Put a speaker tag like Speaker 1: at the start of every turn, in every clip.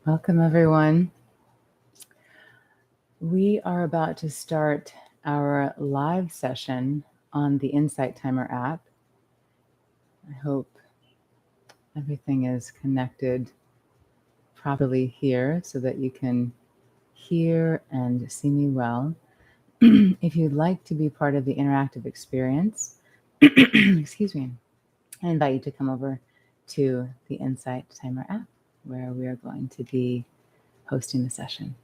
Speaker 1: Welcome, everyone. We are about to start our live session on the Insight Timer app. I hope everything is connected properly here so that you can hear and see me well. If you'd like to be part of the interactive experience, excuse me, I invite you to come over to the Insight Timer app where we are going to be hosting the session.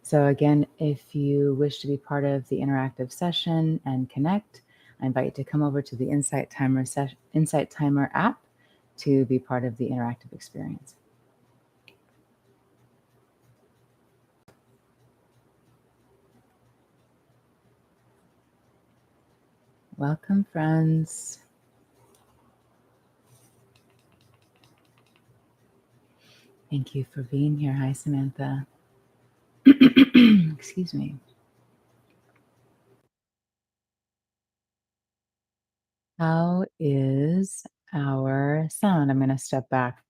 Speaker 1: So again, if you wish to be part of the interactive session and connect, I invite you to come over to the Insight Timer app to be part of the interactive experience. Welcome, friends. Thank you for being here. Hi, Samantha. Excuse me. How is our sound? I'm going to step back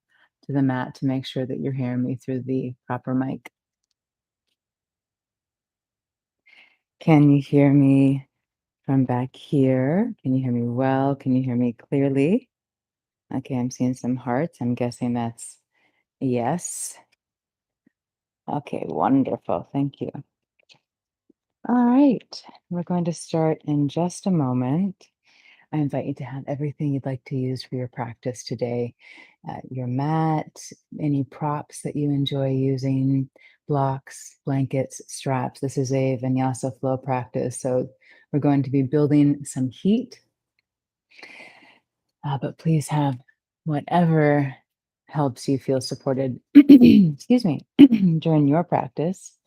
Speaker 1: to the mat to make sure that you're hearing me through the proper mic. Can you hear me from back here? Can you hear me well? Can you hear me clearly? Okay, I'm seeing some hearts. I'm guessing that's yes. Okay, wonderful. Thank you. All right, we're going to start in just a moment. I invite you to have everything you'd like to use for your practice today. Your mat, any props that you enjoy using, blocks, blankets, straps. This is a vinyasa flow practice, so we're going to be building some heat, but please have whatever helps you feel supported, excuse me, during your practice.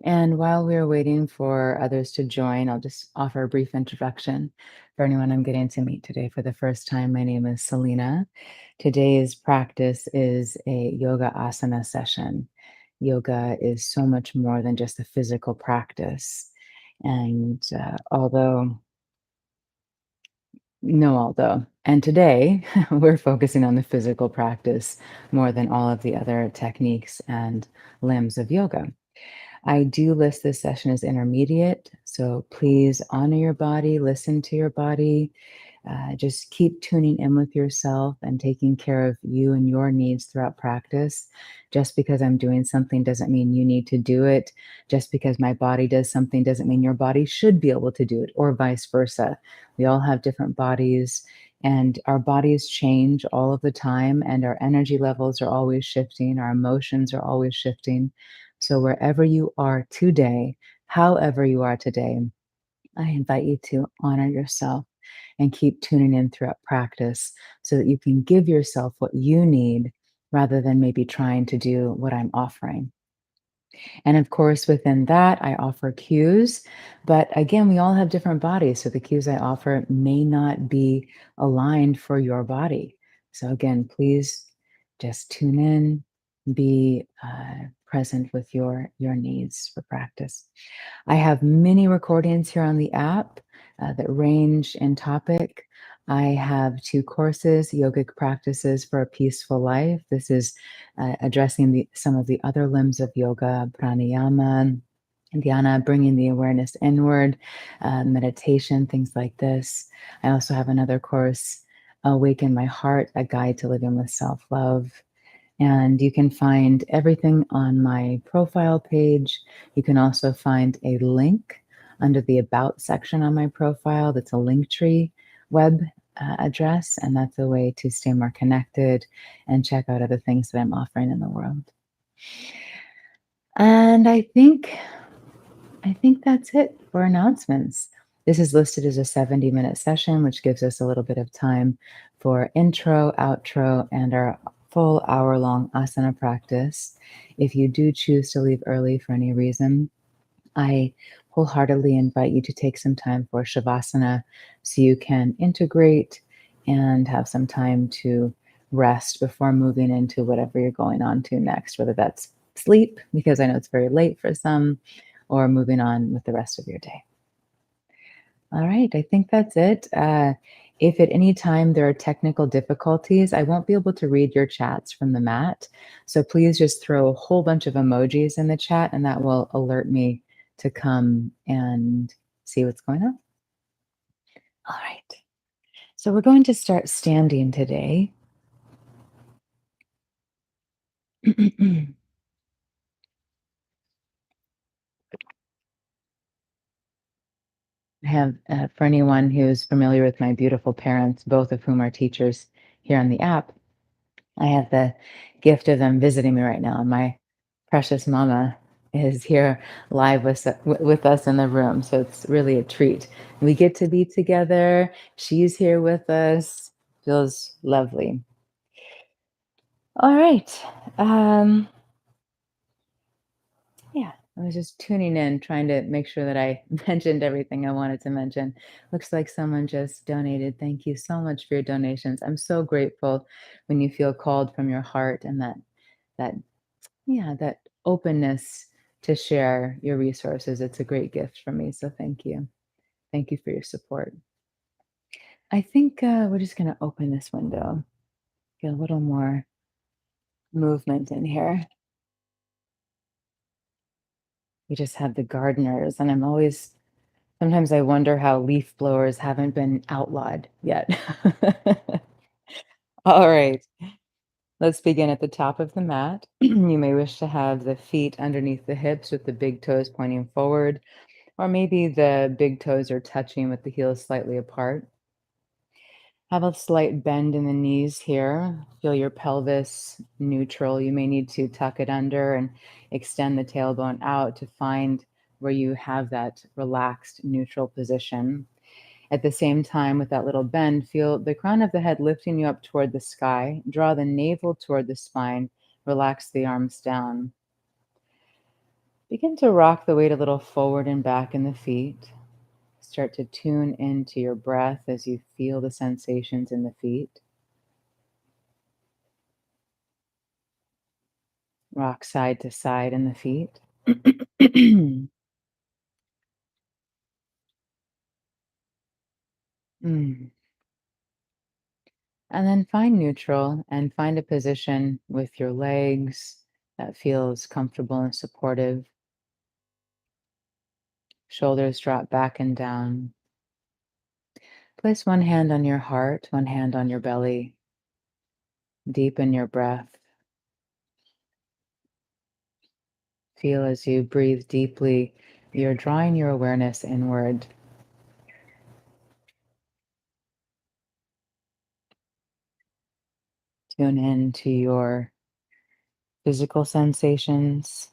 Speaker 1: And while we're waiting for others to join, I'll just offer a brief introduction for anyone I'm getting to meet today for the first time. My name is Selena. Today's practice is a yoga asana session. Yoga is so much more than just a physical practice. And and today we're focusing on the physical practice more than all of the other techniques and limbs of yoga. I do list this session as intermediate, so please honor your body, listen to your body, just keep tuning in with yourself and taking care of you and your needs throughout practice. Just because I'm doing something doesn't mean you need to do it. Just because my body does something doesn't mean your body should be able to do it, or vice versa. We all have different bodies, and our bodies change all of the time, and our energy levels are always shifting, our emotions are always shifting. So, wherever you are today, however you are today, I invite you to honor yourself and keep tuning in throughout practice so that you can give yourself what you need rather than maybe trying to do what I'm offering. And of course, within that, I offer cues. But again, we all have different bodies. So the cues I offer may not be aligned for your body. So again, please just tune in, be present with your needs for practice. I have many recordings here on the app that range in topic. I have 2 courses, Yogic Practices for a Peaceful Life. This is addressing some of the other limbs of yoga, pranayama, dhyana, bringing the awareness inward, meditation, things like this. I also have another course, Awaken My Heart, a guide to living with self-love. And you can find everything on my profile page. You can also find a link under the About section on my profile. That's a Linktree web address, and that's a way to stay more connected and check out other things that I'm offering in the world. And I think that's it for announcements. This is listed as a 70-minute session, which gives us a little bit of time for intro, outro, and our full hour-long asana practice. If you do choose to leave early for any reason, I wholeheartedly invite you to take some time for Shavasana so you can integrate and have some time to rest before moving into whatever you're going on to next, whether that's sleep, because I know it's very late for some, or moving on with the rest of your day. All right, I think that's it. If at any time there are technical difficulties, I won't be able to read your chats from the mat. So please just throw a whole bunch of emojis in the chat, and that will alert me to come and see what's going on. All right. So we're going to start standing today. I have, for anyone who's familiar with my beautiful parents, both of whom are teachers here on the app, I have the gift of them visiting me right now. And my precious mama is here live with us in the room. So it's really a treat. We get to be together. She's here with us. Feels lovely. All right. Um, Yeah, I was just tuning in, trying to make sure that I mentioned everything I wanted to mention. Looks like someone just donated. Thank you so much for your donations. I'm so grateful when you feel called from your heart and that yeah, that openness to share your resources. It's a great gift for me. So thank you. Thank you for your support. I think we're just going to open this window. Get a little more movement in here. We just had the gardeners, and I'm always sometimes I wonder how leaf blowers haven't been outlawed yet. All right, let's begin at the top of the mat. You may wish to have the feet underneath the hips with the big toes pointing forward, or maybe the big toes are touching with the heels slightly apart. Have a slight bend in the knees here. Feel your pelvis neutral. You may need to tuck it under and extend the tailbone out to find where you have that relaxed neutral position. At the same time, with that little bend, feel the crown of the head lifting you up toward the sky. Draw the navel toward the spine. Relax the arms down. Begin to rock the weight a little forward and back in the feet. Start to tune into your breath as you feel the sensations in the feet. Rock side to side in the feet. Mm. And then find neutral and find a position with your legs that feels comfortable and supportive. Shoulders drop back and down. Place one hand on your heart, one hand on your belly. Deepen your breath. Feel as you breathe deeply, you're drawing your awareness inward. Tune in to your physical sensations.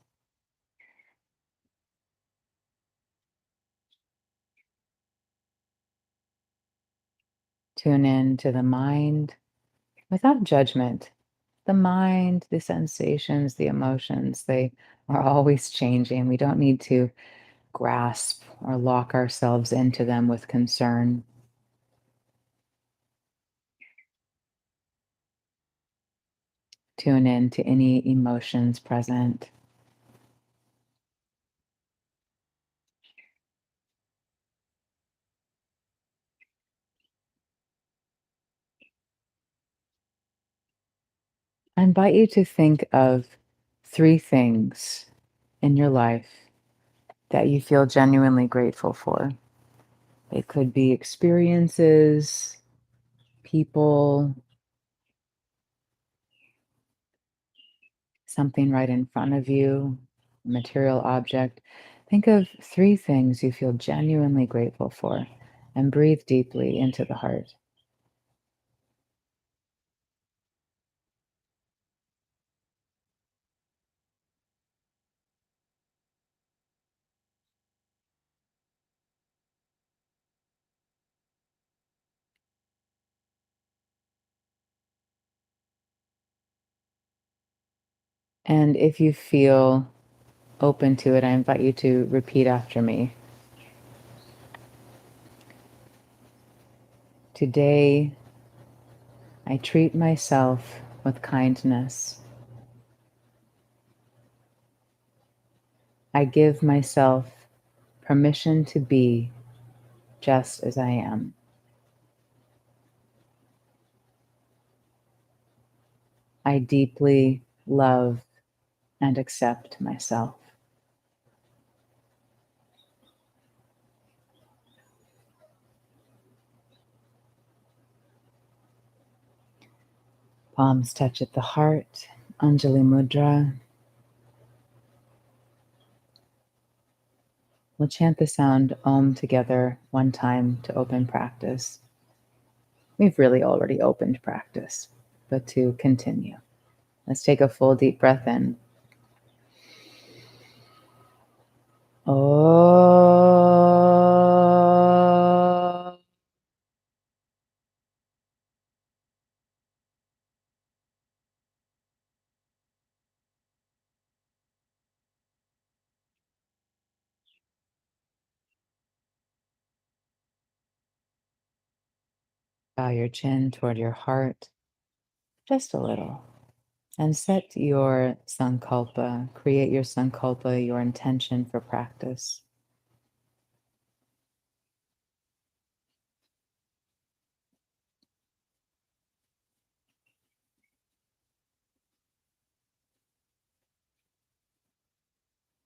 Speaker 1: Tune in to the mind without judgment. The mind, the sensations, the emotions, they are always changing. We don't need to grasp or lock ourselves into them with concern. Tune in to any emotions present. I invite you to think of three things in your life that you feel genuinely grateful for. It could be experiences, people, something right in front of you, a material object. Think of three things you feel genuinely grateful for and breathe deeply into the heart. And if you feel open to it, I invite you to repeat after me. Today, I treat myself with kindness. I give myself permission to be just as I am. I deeply love and accept myself. Palms touch at the heart, Anjali Mudra. We'll chant the sound Om together one time to open practice. We've really already opened practice, but to continue. Let's take a full deep breath in. Oh. Bow your chin toward your heart, just a little. And set your sankalpa, create your sankalpa, your intention for practice.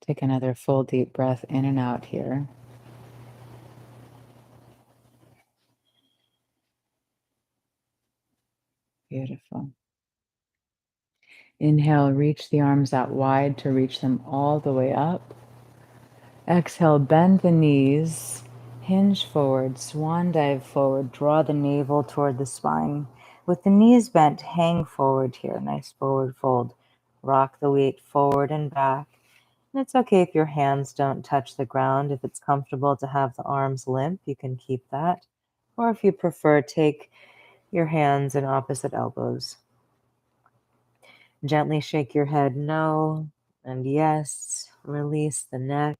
Speaker 1: Take another full deep breath in and out here. Beautiful. Inhale, reach the arms out wide to reach them all the way up. Exhale, bend the knees, hinge forward, swan dive forward, draw the navel toward the spine. With the knees bent, hang forward here, nice forward fold. Rock the weight forward and back. And it's okay if your hands don't touch the ground. If it's comfortable to have the arms limp, you can keep that. Or if you prefer, take your hands in opposite elbows. Gently shake your head no and yes. Release the neck.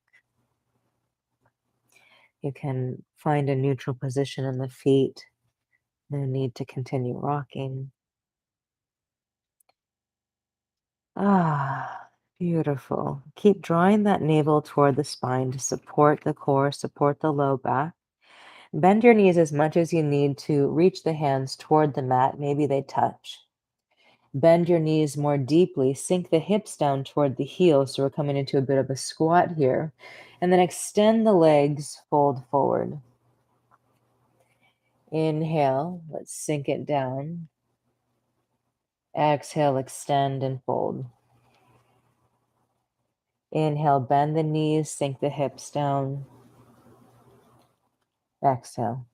Speaker 1: You can find a neutral position in the feet. No need to continue rocking. Ah, beautiful. Keep drawing that navel toward the spine to support the core, support the low back. Bend your knees as much as you need to reach the hands toward the mat. Maybe they touch. Bend your knees more deeply. Sink the hips down toward the heels. So we're coming into a bit of a squat here. And then extend the legs, fold forward. Inhale, let's sink it down. Exhale, extend and fold. Inhale, bend the knees, sink the hips down. Exhale.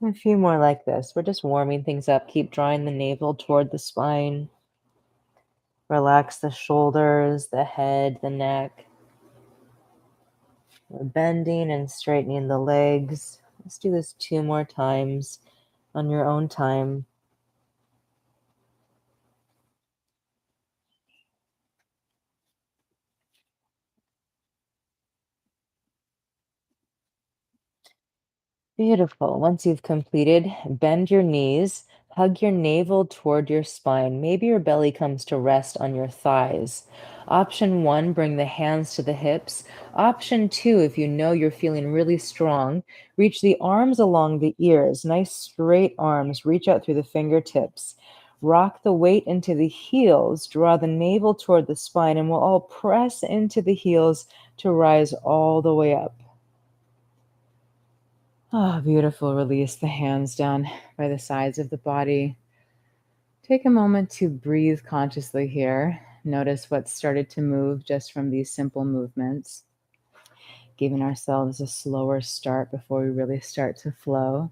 Speaker 1: A few more like this. We're just warming things up. Keep drawing the navel toward the spine. Relax the shoulders, the head, the neck. We're bending and straightening the legs. Let's do this 2 more times on your own time. Beautiful. Once you've completed, bend your knees, hug your navel toward your spine. Maybe your belly comes to rest on your thighs. Option 1, bring the hands to the hips. Option 2, if you know you're feeling really strong, reach the arms along the ears. Nice straight arms. Reach out through the fingertips. Rock the weight into the heels. Draw the navel toward the spine, and we'll all press into the heels to rise all the way up. Ah, beautiful. Release the hands down by the sides of the body. Take a moment to breathe consciously here. Notice what started to move just from these simple movements, giving ourselves a slower start before we really start to flow.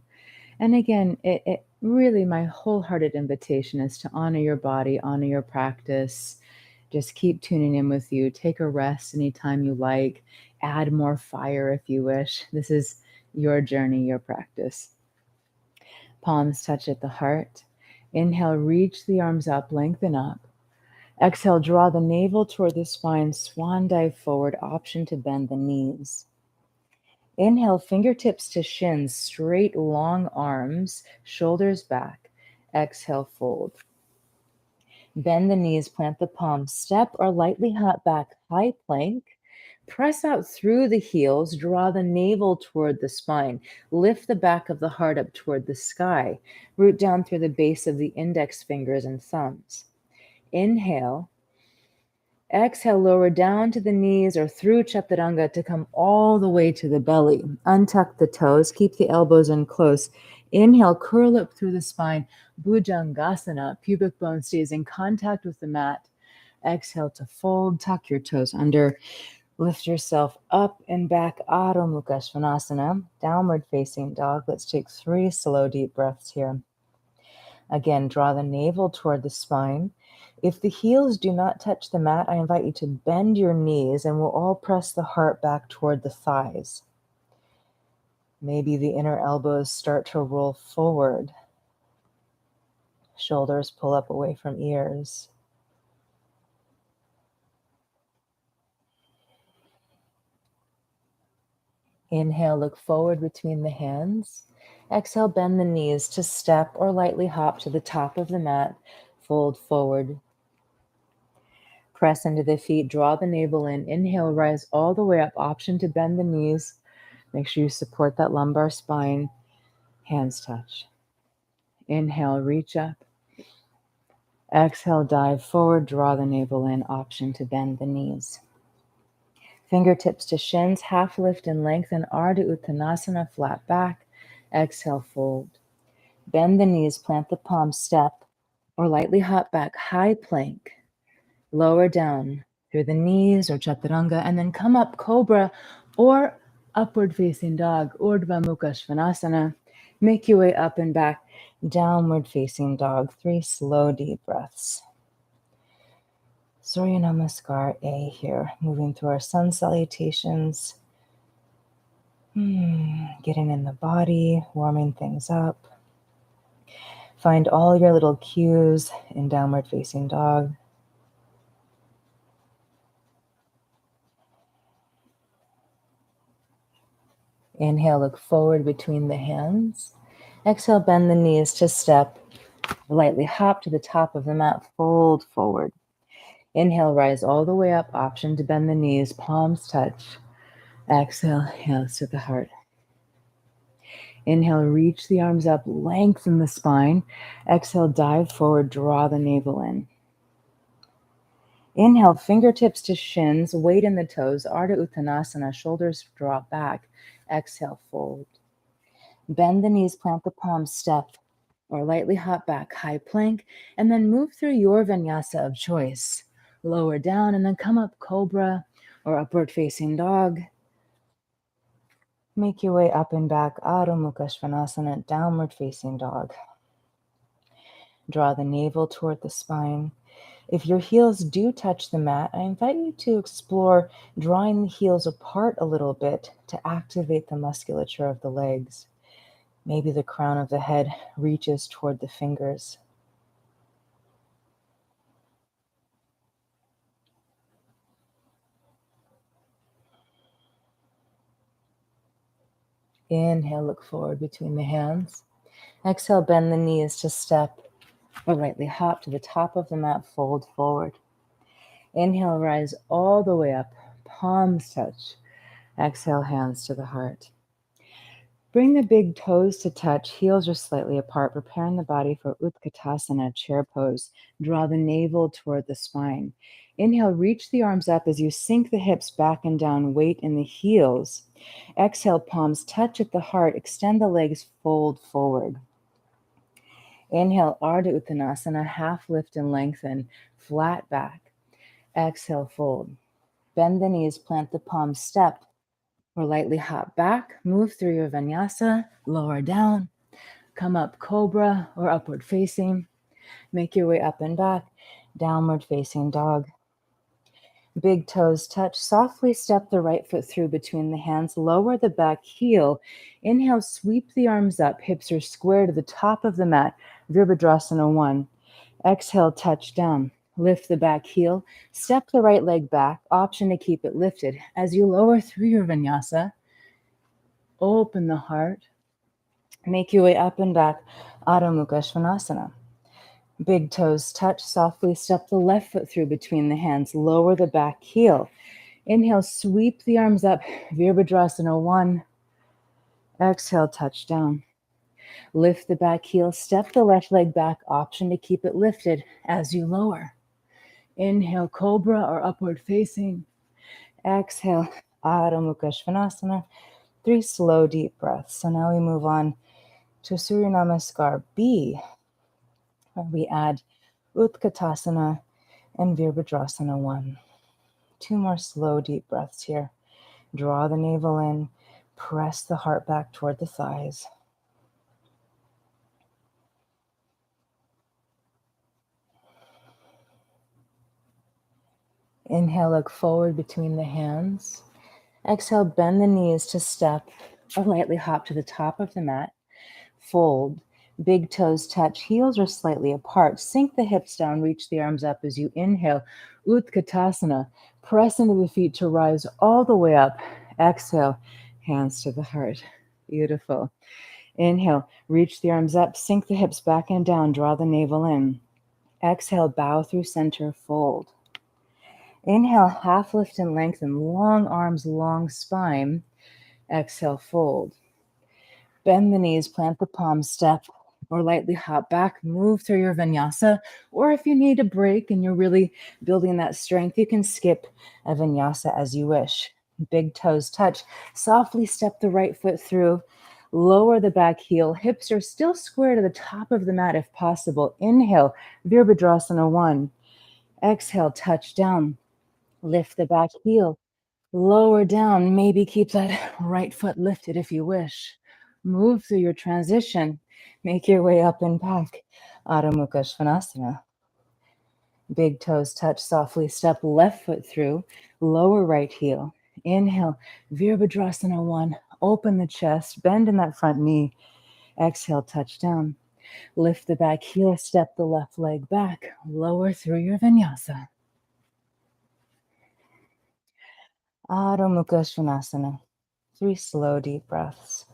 Speaker 1: And again, it really, my wholehearted invitation is to honor your body, honor your practice. Just keep tuning in with you. Take a rest anytime you like. Add more fire if you wish. This is your journey, your practice. Palms touch at the heart. Inhale, reach the arms up, lengthen up. Exhale, draw the navel toward the spine, swan dive forward, option to bend the knees. Inhale, fingertips to shins, straight long arms, shoulders back. Exhale, fold. Bend the knees, plant the palms, step or lightly hop back, high plank. Press out through the heels, draw the navel toward the spine, lift the back of the heart up toward the sky, root down through the base of the index fingers and thumbs. Inhale. Exhale, lower down to the knees or through Chaturanga to come all the way to the belly. Untuck the toes, keep the elbows in close. Inhale, curl up through the spine. Bhujangasana, pubic bone stays in contact with the mat. Exhale to fold, tuck your toes under. Lift yourself up and back, Adho Mukha Svanasana, downward facing dog. Let's take 3 slow, deep breaths here. Again, draw the navel toward the spine. If the heels do not touch the mat, I invite you to bend your knees and we'll all press the heart back toward the thighs. Maybe the inner elbows start to roll forward. Shoulders pull up away from ears. Inhale, look forward between the hands. Exhale, bend the knees to step or lightly hop to the top of the mat. Fold forward. Press into the feet, draw the navel in. Inhale, rise all the way up. Option to bend the knees. Make sure you support that lumbar spine. Hands touch. Inhale, reach up. Exhale, dive forward, draw the navel in. Option to bend the knees. Fingertips to shins, half lift and lengthen. Ardha Uttanasana, flat back. Exhale, fold. Bend the knees, plant the palms, step, or lightly hop back, high plank. Lower down through the knees or Chaturanga, and then come up Cobra or upward facing dog, Urdhva Mukha Svanasana. Make your way up and back, downward facing dog. 3 slow, deep breaths. Surya Namaskar A here, moving through our sun salutations. Getting in the body, warming things up. Find all your little cues in downward facing dog. Inhale, look forward between the hands. Exhale, bend the knees to step. Lightly hop to the top of the mat, fold forward. Inhale, rise all the way up. Option to bend the knees, palms touch. Exhale, hands to the heart. Inhale, reach the arms up, lengthen the spine. Exhale, dive forward, draw the navel in. Inhale, fingertips to shins, weight in the toes, Ardha Uttanasana, shoulders drop back. Exhale, fold. Bend the knees, plant the palms, step, or lightly hop back, high plank, and then move through your vinyasa of choice. Lower down and then come up Cobra or upward facing dog. Make your way up and back, Adho Mukha Svanasana, downward facing dog. Draw the navel toward the spine. If your heels do touch the mat, I invite you to explore drawing the heels apart a little bit to activate the musculature of the legs. Maybe the crown of the head reaches toward the fingers. Inhale, look forward between the hands. Exhale, bend the knees to step or lightly hop to the top of the mat, fold forward. Inhale, rise all the way up, palms touch. Exhale, hands to the heart. Bring the big toes to touch, heels are slightly apart, preparing the body for Utkatasana, chair pose. Draw the navel toward the spine. Inhale, reach the arms up as you sink the hips back and down, weight in the heels. Exhale, palms touch at the heart, extend the legs, fold forward. Inhale, Ardha Uttanasana, half lift and lengthen, flat back. Exhale, fold. Bend the knees, plant the palms, step, or lightly hop back. Move through your vinyasa, lower down. Come up Cobra or upward facing. Make your way up and back, downward facing dog. Big toes touch. Softly step the right foot through between the hands. Lower the back heel. Inhale, sweep the arms up. Hips are square to the top of the mat. Virabhadrasana 1. Exhale, touch down. Lift the back heel. Step the right leg back. Option to keep it lifted. As you lower through your vinyasa, open the heart. Make your way up and back, Adho Mukha Svanasana. Big toes touch. Softly step the left foot through between the hands. Lower the back heel. Inhale, sweep the arms up, Virabhadrasana 1. Exhale, touch down. Lift the back heel, step the left leg back, option to keep it lifted as you lower. Inhale, cobra or upward facing. Exhale, Adho Mukha Svanasana. 3 slow, deep breaths. So now we move on to Surya Namaskar B, where we add Utkatasana and Virabhadrasana 1. 2 more slow, deep breaths here. Draw the navel in, press the heart back toward the thighs. Inhale, look forward between the hands. Exhale, bend the knees to step or lightly hop to the top of the mat. Fold. Big toes touch, heels are slightly apart. Sink the hips down, reach the arms up as you inhale. Utkatasana. Press into the feet to rise all the way up. Exhale, hands to the heart. Beautiful. Inhale, reach the arms up, sink the hips back and down, draw the navel in. Exhale, bow through center, fold. Inhale, half lift and lengthen, long arms, long spine. Exhale, fold. Bend the knees, plant the palms, step or lightly hop back, move through your vinyasa. Or if you need a break and you're really building that strength, you can skip a vinyasa as you wish. Big toes touch. Softly step the right foot through. Lower the back heel. Hips are still square to the top of the mat if possible. Inhale, Virabhadrasana 1. Exhale, touch down. Lift the back heel. Lower down. Maybe keep that right foot lifted if you wish. Move through your transition. Make your way up and back. Adho Mukha Svanasana. Big toes touch, softly step left foot through, lower right heel. Inhale, Virabhadrasana 1. Open the chest, bend in that front knee. Exhale, touch down. Lift the back heel, step the left leg back, lower through your vinyasa. Adho Mukha Svanasana. 3 slow, deep breaths.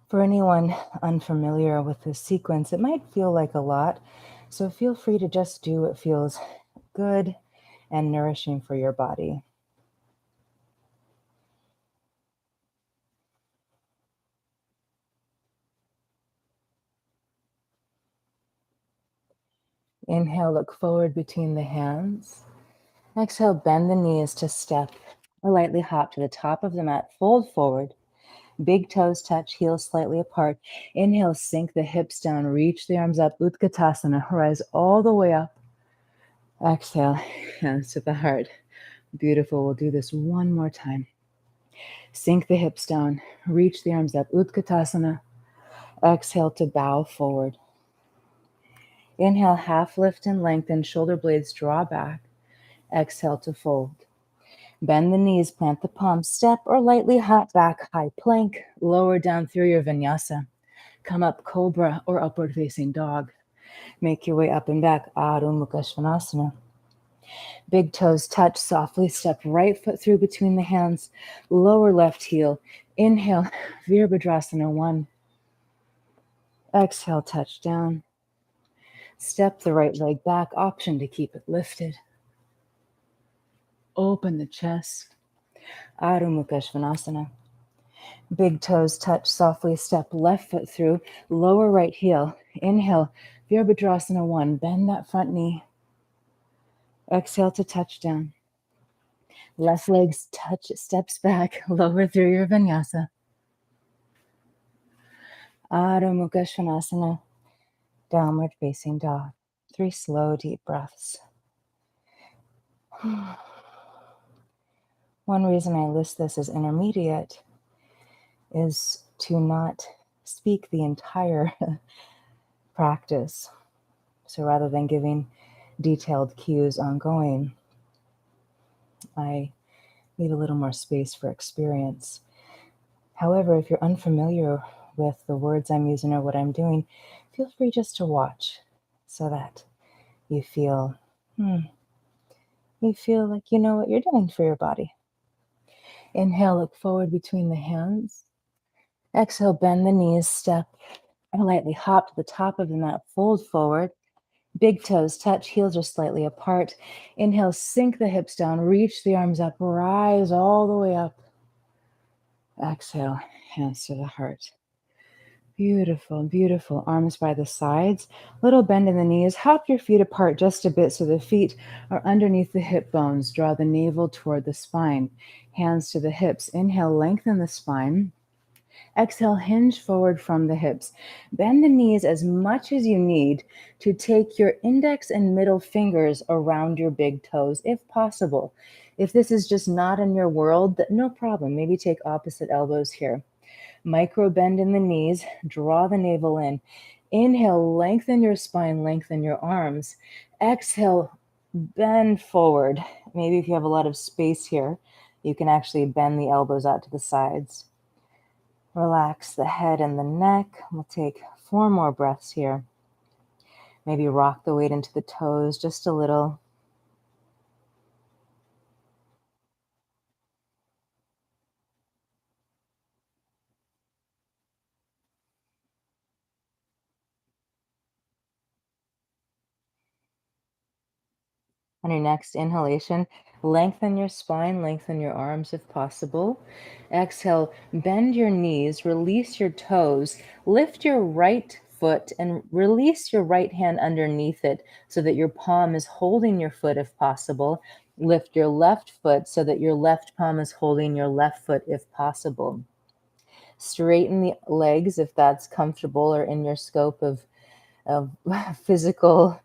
Speaker 1: For anyone unfamiliar with this sequence, it might feel like a lot, so feel free to just do what feels good and nourishing for your body. Inhale, look forward between the hands. Exhale, bend the knees to step or lightly hop to the top of the mat. Fold forward. Big toes touch, heels slightly apart. Inhale, sink the hips down, reach the arms up. Utkatasana, rise all the way up. Exhale, hands to the heart. Beautiful. We'll do this one more time. Sink the hips down, reach the arms up. Utkatasana. Exhale to bow forward. Inhale, half lift and lengthen, shoulder blades draw back. Exhale to fold. Bend the knees, plant the palms, step or lightly hop back, high plank, lower down through your vinyasa. Come up cobra or upward facing dog. Make your way up and back, Adho Mukha Svanasana. Big toes touch, softly step right foot through between the hands, lower left heel. Inhale, Virabhadrasana 1. Exhale, touch down. Step the right leg back, option to keep it lifted. Open the chest. Adho Mukha Svanasana. Big toes touch, softly step left foot through, lower right heel. Inhale, Virabhadrasana 1. Bend that front knee. Exhale to touch down. Left leg touch, steps back, lower through your vinyasa. Adho Mukha Svanasana. Downward facing dog. 3 slow, deep breaths. One reason I list this as intermediate is to not speak the entire practice. So rather than giving detailed cues ongoing, I leave a little more space for experience. However, if you're unfamiliar with the words I'm using or what I'm doing, feel free just to watch so that you feel like you know what you're doing for your body. Inhale, look forward between the hands. Exhale, bend the knees, step and lightly hop to the top of the mat, fold forward. Big toes touch, heels are slightly apart. Inhale, sink the hips down, reach the arms up, rise all the way up. Exhale, hands to the heart. Beautiful, beautiful. Arms by the sides, little bend in the knees. Hop your feet apart just a bit so the feet are underneath the hip bones. Draw the navel toward the spine. Hands to the hips. Inhale, lengthen the spine. Exhale, hinge forward from the hips. Bend the knees as much as you need to take your index and middle fingers around your big toes, if possible. If this is just not in your world, no problem. Maybe take opposite elbows here. Micro bend in the knees, draw the navel in. Inhale, lengthen your spine, lengthen your arms. Exhale, bend forward. Maybe if you have a lot of space here, you can actually bend the elbows out to the sides. Relax the head and the neck. We'll take 4 more breaths here. Maybe rock the weight into the toes just a little. On your next inhalation, lengthen your spine, lengthen your arms if possible. Exhale, bend your knees, release your toes, lift your right foot and release your right hand underneath it so that your palm is holding your foot if possible. Lift your left foot so that your left palm is holding your left foot if possible. Straighten the legs if that's comfortable or in your scope of physical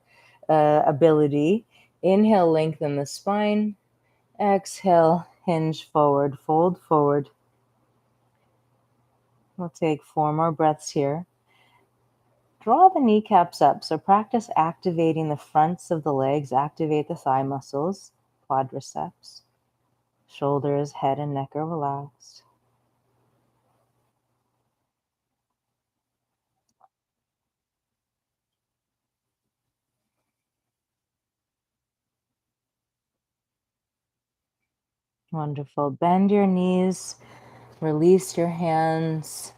Speaker 1: ability. Inhale, lengthen the spine. Exhale, hinge forward, fold forward. We'll take 4 more breaths here. Draw the kneecaps up. So practice activating the fronts of the legs, activate the thigh muscles, quadriceps. Shoulders, head, and neck are relaxed. Wonderful. Bend your knees, release your hands.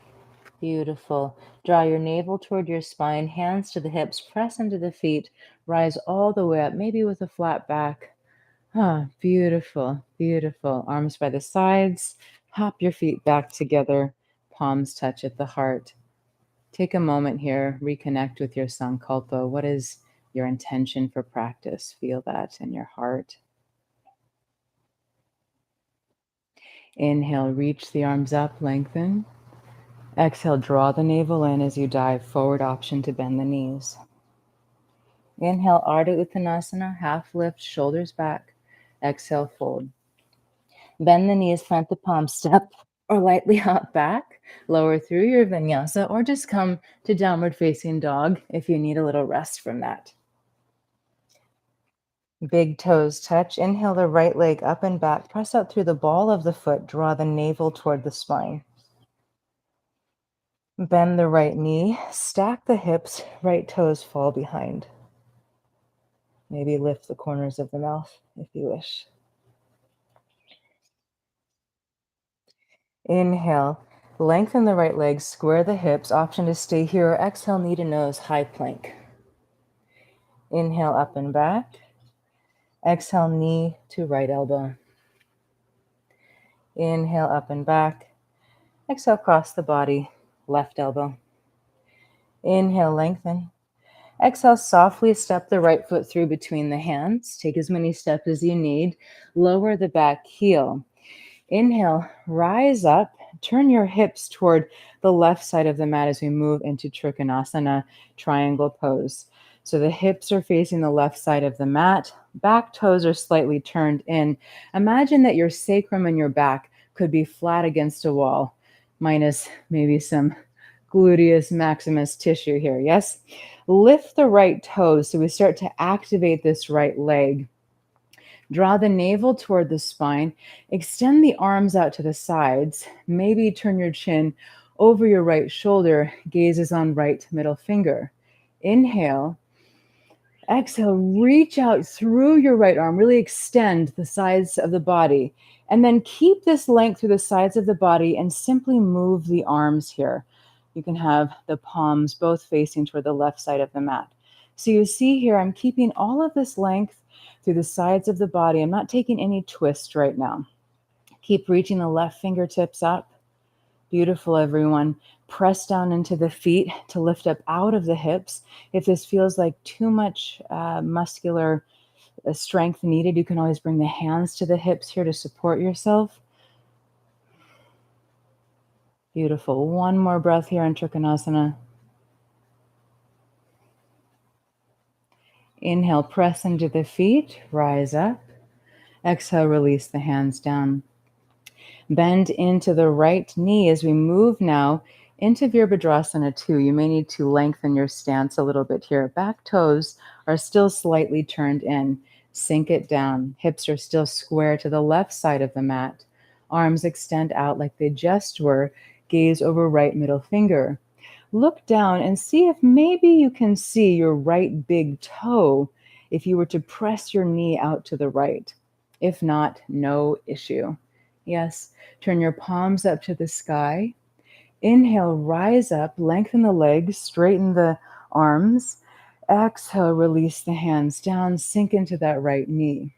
Speaker 1: Beautiful. Draw your navel toward your spine, hands to the hips, press into the feet, rise all the way up, maybe with a flat back. Beautiful, beautiful. Arms by the sides, hop your feet back together, palms touch at the heart. Take a moment here, reconnect with your Sankalpa. What is your intention for practice? Feel that in your heart. Inhale, reach the arms up, lengthen. Exhale, draw the navel in as you dive forward, option to bend the knees. Inhale, Ardha Uttanasana, half lift, shoulders back. Exhale, fold. Bend the knees, plant the palms, step or lightly hop back. Lower through your vinyasa or just come to downward facing dog if you need a little rest from that. Big toes touch. Inhale the right leg up and back. Press out through the ball of the foot. Draw the navel toward the spine. Bend the right knee. Stack the hips. Right toes fall behind. Maybe lift the corners of the mouth if you wish. Inhale, lengthen the right leg, square the hips. Option to stay here or exhale, knee to nose, high plank. Inhale, up and back. Exhale, knee to right elbow. Inhale, up and back. Exhale, cross the body, left elbow. Inhale, lengthen. Exhale, softly step the right foot through between the hands. Take as many steps as you need. Lower the back heel. Inhale, rise up, turn your hips toward the left side of the mat as we move into Trikonasana, triangle pose. So the hips are facing the left side of the mat, back toes are slightly turned in. Imagine that your sacrum and your back could be flat against a wall, minus maybe some gluteus maximus tissue here, yes? Lift the right toes so we start to activate this right leg. Draw the navel toward the spine. Extend the arms out to the sides. Maybe turn your chin over your right shoulder. Gaze is on right middle finger. Inhale. Exhale. Reach out through your right arm. Really extend the sides of the body. And then keep this length through the sides of the body and simply move the arms here. You can have the palms both facing toward the left side of the mat. So you see here, I'm keeping all of this length through the sides of the body. I'm not taking any twist right now. Keep reaching the left fingertips up. Beautiful, everyone. Press down into the feet to lift up out of the hips. If this feels like too much muscular strength needed, you can always bring the hands to the hips here to support yourself. Beautiful. One more breath here in Trikonasana. Inhale, press into the feet, rise up. Exhale, release the hands down. Bend into the right knee as we move now into Virabhadrasana 2. You may need to lengthen your stance a little bit here. Back toes are still slightly turned in. Sink it down. Hips are still square to the left side of the mat. Arms extend out like they just were. Gaze over right middle finger. Look down and see if maybe you can see your right big toe if you were to press your knee out to the right. If not, no issue. Yes, turn your palms up to the sky. Inhale, rise up, lengthen the legs, straighten the arms. Exhale, release the hands down, sink into that right knee.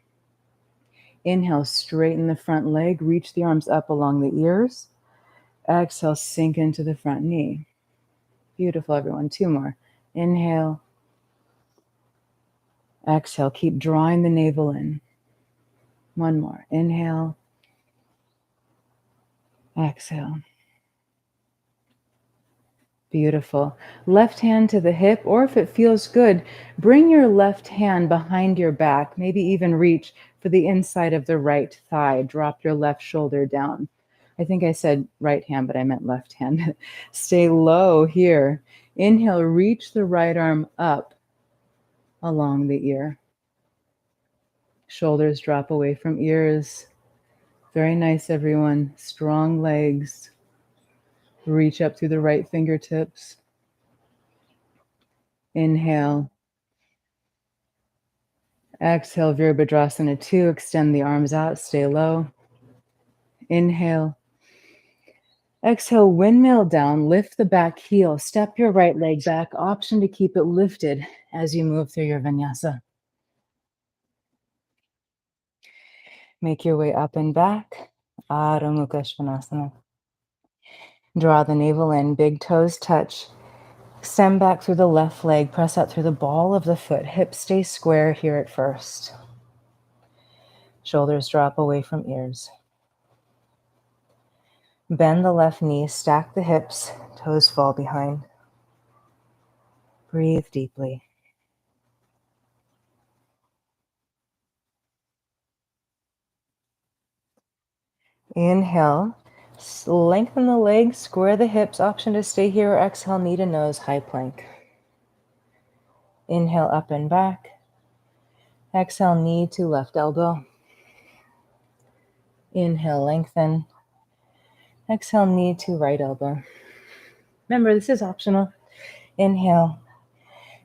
Speaker 1: Inhale, straighten the front leg, reach the arms up along the ears. Exhale, sink into the front knee. Beautiful, everyone. Two more. Inhale. Exhale. Keep drawing the navel in. One more. Inhale. Exhale. Beautiful. Left hand to the hip, or if it feels good, bring your left hand behind your back. Maybe even reach for the inside of the right thigh. Drop your left shoulder down. I think I said right hand, but I meant left hand. Stay low here. Inhale, reach the right arm up along the ear. Shoulders drop away from ears. Very nice, everyone. Strong legs. Reach up through the right fingertips. Inhale. Exhale, Virabhadrasana 2. Extend the arms out. Stay low. Inhale. Exhale, windmill down. Lift the back heel. Step your right leg back. Option to keep it lifted as you move through your vinyasa. Make your way up and back. Adho Mukha Svanasana. Draw the navel in. Big toes touch. Extend back through the left leg. Press out through the ball of the foot. Hips stay square here at first. Shoulders drop away from ears. Bend the left knee. Stack the hips. Toes fall behind. Breathe deeply. Inhale. Lengthen the legs. Square the hips. Option to stay here or exhale, knee to nose, high plank. Inhale, up and back. Exhale, knee to left elbow. Inhale, lengthen. Exhale, knee to right elbow. Remember, this is optional. Inhale.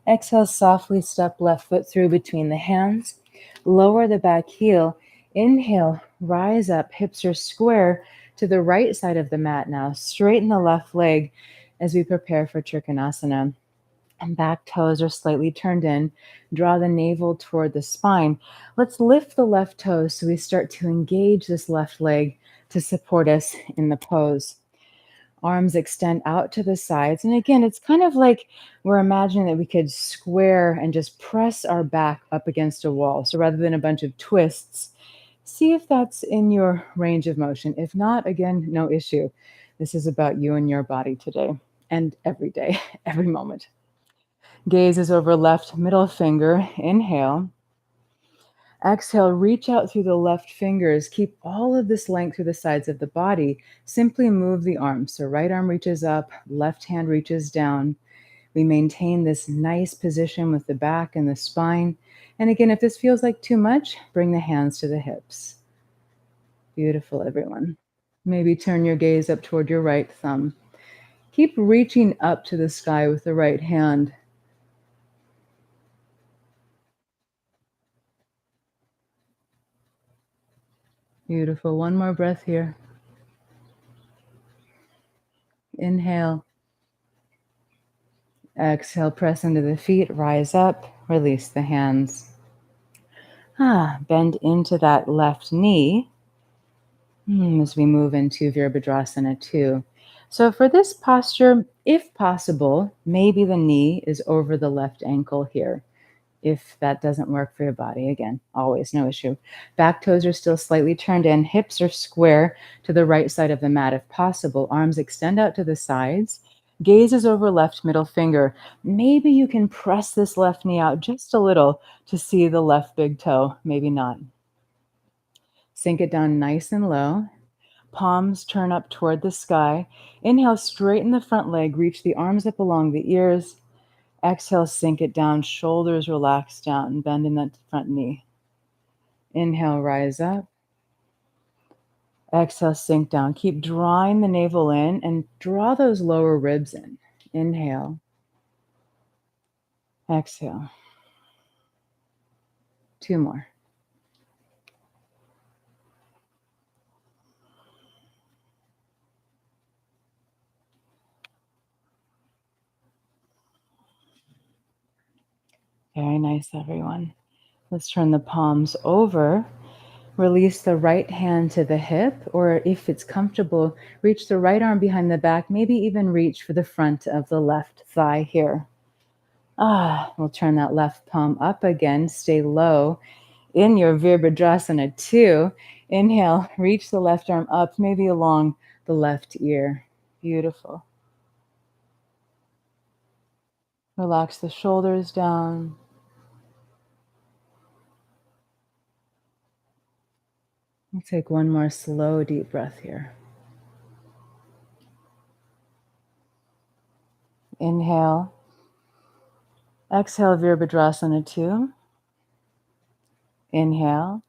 Speaker 1: Exhale, softly step left foot through between the hands. Lower the back heel. Inhale, rise up. Hips are square to the right side of the mat now. Straighten the left leg as we prepare for Trikonasana. And back toes are slightly turned in. Draw the navel toward the spine. Let's lift the left toes so we start to engage this left leg to support us in the pose. Arms extend out to the sides. And again, it's kind of like we're imagining that we could square and just press our back up against a wall. So rather than a bunch of twists, see if that's in your range of motion. If not, again, no issue. This is about you and your body today and every day, every moment. Gaze is over left middle finger. Inhale. Exhale, reach out through the left fingers. Keep all of this length through the sides of the body. Simply move the arms. So right arm reaches up, left hand reaches down. We maintain this nice position with the back and the spine. And again, if this feels like too much, bring the hands to the hips. Beautiful, everyone. Maybe turn your gaze up toward your right thumb. Keep reaching up to the sky with the right hand. Beautiful. One more breath here. Inhale. Exhale, press into the feet, rise up, release the hands. Bend into that left knee as we move into Virabhadrasana 2. So, for this posture, if possible, maybe the knee is over the left ankle here. If that doesn't work for your body, again, always no issue. Back toes are still slightly turned in, hips are square to the right side of the mat if possible. Arms extend out to the sides. Gaze is over left middle finger. Maybe you can press this left knee out just a little to see the left big toe, maybe not. Sink it down nice and low. Palms turn up toward the sky. Inhale, straighten the front leg, reach the arms up along the ears. Exhale, sink it down, shoulders relax down, bend in that front knee. Inhale, rise up. Exhale, sink down. Keep drawing the navel in and draw those lower ribs in. Inhale, exhale. Two more. Very nice, everyone. Let's turn the palms over. Release the right hand to the hip, or if it's comfortable, reach the right arm behind the back, maybe even reach for the front of the left thigh here. We'll turn that left palm up again. Stay low in your Virabhadrasana 2. Inhale, reach the left arm up, maybe along the left ear. Beautiful. Relax the shoulders down. We'll take one more slow, deep breath here. Inhale. Exhale, Virabhadrasana 2. Inhale.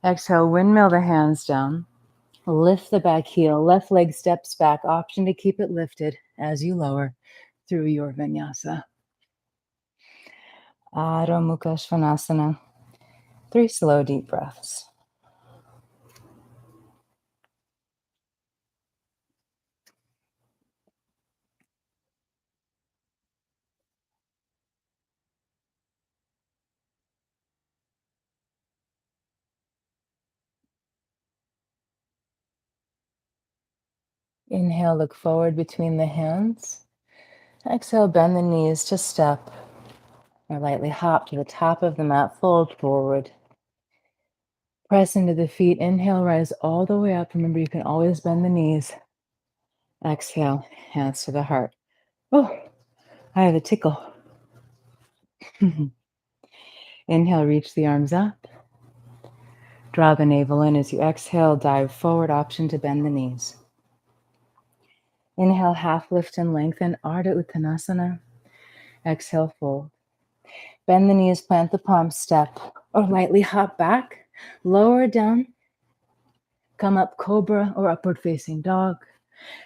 Speaker 1: Exhale, windmill the hands down. Lift the back heel. Left leg steps back. Option to keep it lifted as you lower through your vinyasa. Adho Mukha Svanasana. 3 slow, deep breaths. Inhale, look forward between the hands. Exhale, bend the knees to step or lightly hop to the top of the mat, fold forward. Press into the feet. Inhale, rise all the way up. Remember, you can always bend the knees. Exhale, hands to the heart. Oh, I have a tickle. Inhale, reach the arms up. Draw the navel in as you exhale, dive forward, option to bend the knees. Inhale, half lift and lengthen, Ardha Uttanasana. Exhale, fold. Bend the knees, plant the palms, step, or lightly hop back, lower down, come up cobra or upward facing dog.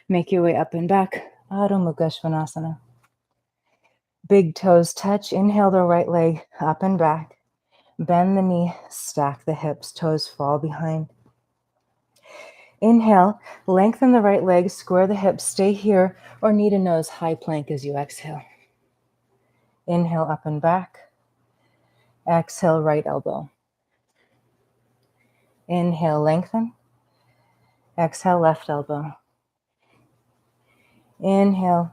Speaker 1: Make your way up and back, Adho Mukha Svanasana. Big toes touch, inhale the right leg up and back. Bend the knee, stack the hips, toes fall behind. Inhale, lengthen the right leg, square the hips, stay here, or knee to nose, high plank as you exhale. Inhale, up and back. Exhale, right elbow. Inhale, lengthen. Exhale, left elbow. Inhale.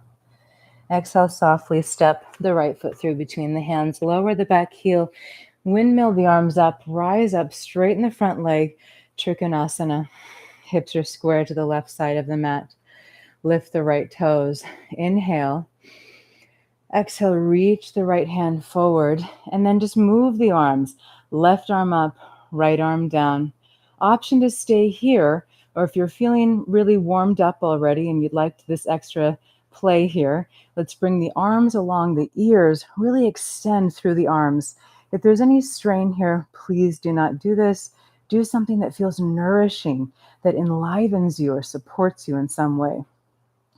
Speaker 1: Exhale, softly step the right foot through between the hands. Lower the back heel. Windmill the arms up. Rise up, straighten the front leg. Trikonasana. Hips are square to the left side of the mat. Lift the right toes. Inhale. Exhale, reach the right hand forward. And then just move the arms. Left arm up, right arm down. Option to stay here, or if you're feeling really warmed up already and you'd like this extra play here, let's bring the arms along the ears, really extend through the arms. If there's any strain here, please do not do this. Do something that feels nourishing, that enlivens you or supports you in some way.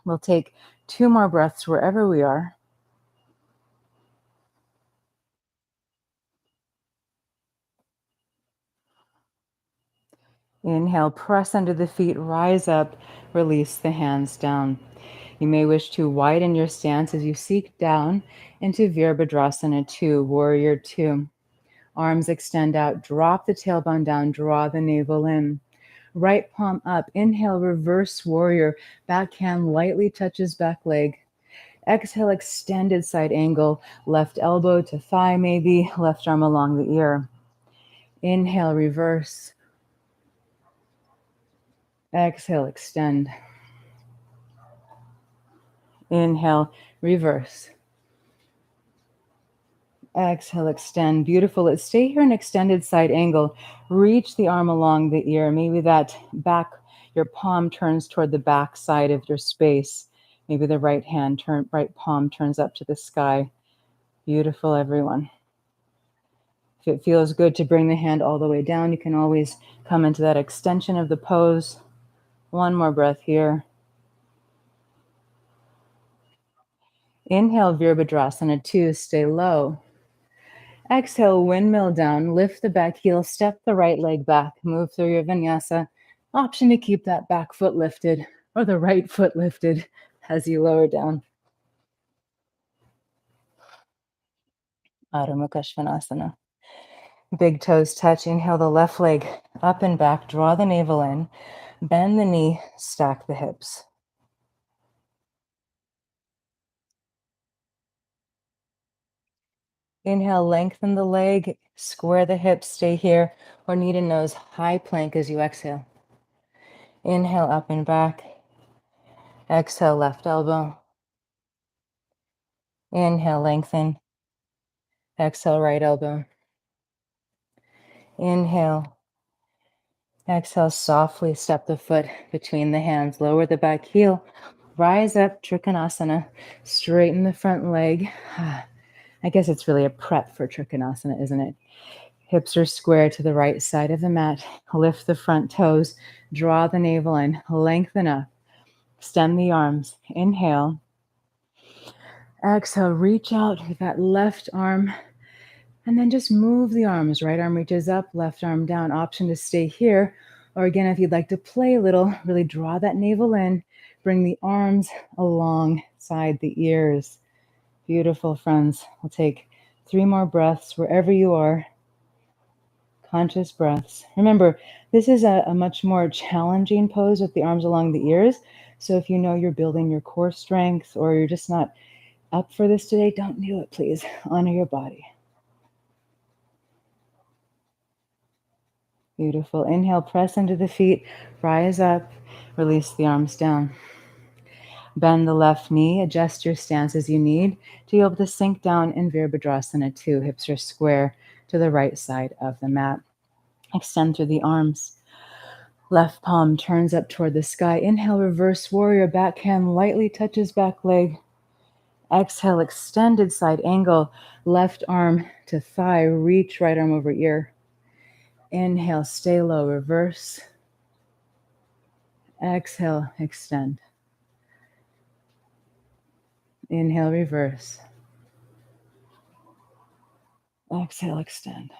Speaker 1: We'll take 2 more breaths wherever we are. Inhale, press under the feet, rise up, release the hands down. You may wish to widen your stance as you seek down into Virabhadrasana 2, Warrior 2. Arms extend out, drop the tailbone down, draw the navel in. Right palm up. Inhale, reverse warrior. Back hand lightly touches back leg. Exhale, extended side angle. Left elbow to thigh, maybe. Left arm along the ear. Inhale, reverse. Exhale, extend. Inhale, reverse. Exhale, extend. Beautiful. Let's stay here in extended side angle. Reach the arm along the ear. Maybe that back, your palm turns toward the back side of your space. Maybe the right palm turns up to the sky. Beautiful, everyone. If it feels good to bring the hand all the way down, you can always come into that extension of the pose. One more breath here. Inhale, Virabhadrasana 2, stay low. Exhale, windmill down, lift the back heel, step the right leg back, move through your vinyasa. Option to keep that back foot lifted or the right foot lifted as you lower down. Adho Mukha Svanasana. Big toes touch. Inhale the left leg up and back, draw the navel in, bend the knee, stack the hips. Inhale, lengthen the leg, square the hips, stay here, or knee to nose, high plank as you exhale. Inhale, up and back. Exhale, left elbow. Inhale, lengthen. Exhale, right elbow. Inhale. Exhale, softly step the foot between the hands, lower the back heel, rise up, Trikonasana, straighten the front leg. I guess it's really a prep for Trikonasana, isn't it? Hips are square to the right side of the mat. Lift the front toes, draw the navel in, lengthen up, extend the arms. Inhale. Exhale, reach out with that left arm, and then just move the arms. Right arm reaches up, left arm down. Option to stay here. Or again, if you'd like to play a little, really draw that navel in, bring the arms alongside the ears. Beautiful, friends. We'll take 3 more breaths wherever you are. Conscious breaths. Remember, this is a much more challenging pose with the arms along the ears. So if you know you're building your core strength or you're just not up for this today, don't do it, please. Honor your body. Beautiful. Inhale, press into the feet, rise up, release the arms down. Bend the left knee, adjust your stance as you need to be able to sink down in Virabhadrasana 2. Hips are square to the right side of the mat. Extend through the arms. Left palm turns up toward the sky. Inhale, reverse warrior. Back hand lightly touches back leg. Exhale, extended side angle. Left arm to thigh. Reach right arm over ear. Inhale, stay low, reverse. Exhale, extend. Inhale, reverse. Exhale, extend.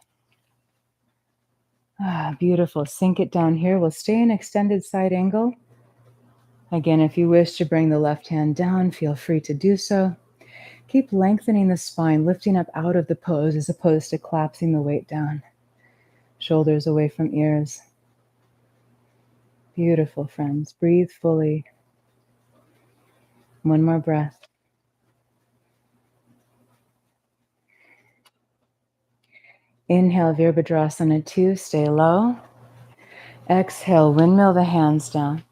Speaker 1: Beautiful. Sink it down here. We'll stay in extended side angle. Again, if you wish to bring the left hand down, feel free to do so. Keep lengthening the spine, lifting up out of the pose as opposed to collapsing the weight down. Shoulders away from ears. Beautiful, friends. Breathe fully. One more breath. Inhale, Virabhadrasana 2, stay low. Exhale, windmill the hands down.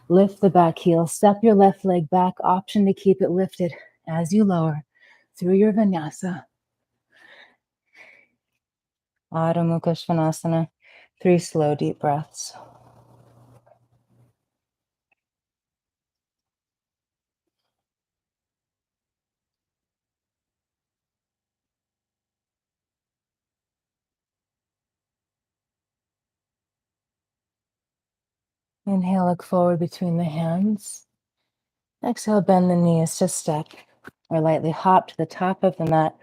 Speaker 1: Lift the back heel, step your left leg back, option to keep it lifted as you lower through your vinyasa. Adho Mukha Svanasana, 3 slow, deep breaths. Inhale, look forward between the hands. Exhale, bend the knees to step or lightly hop to the top of the mat,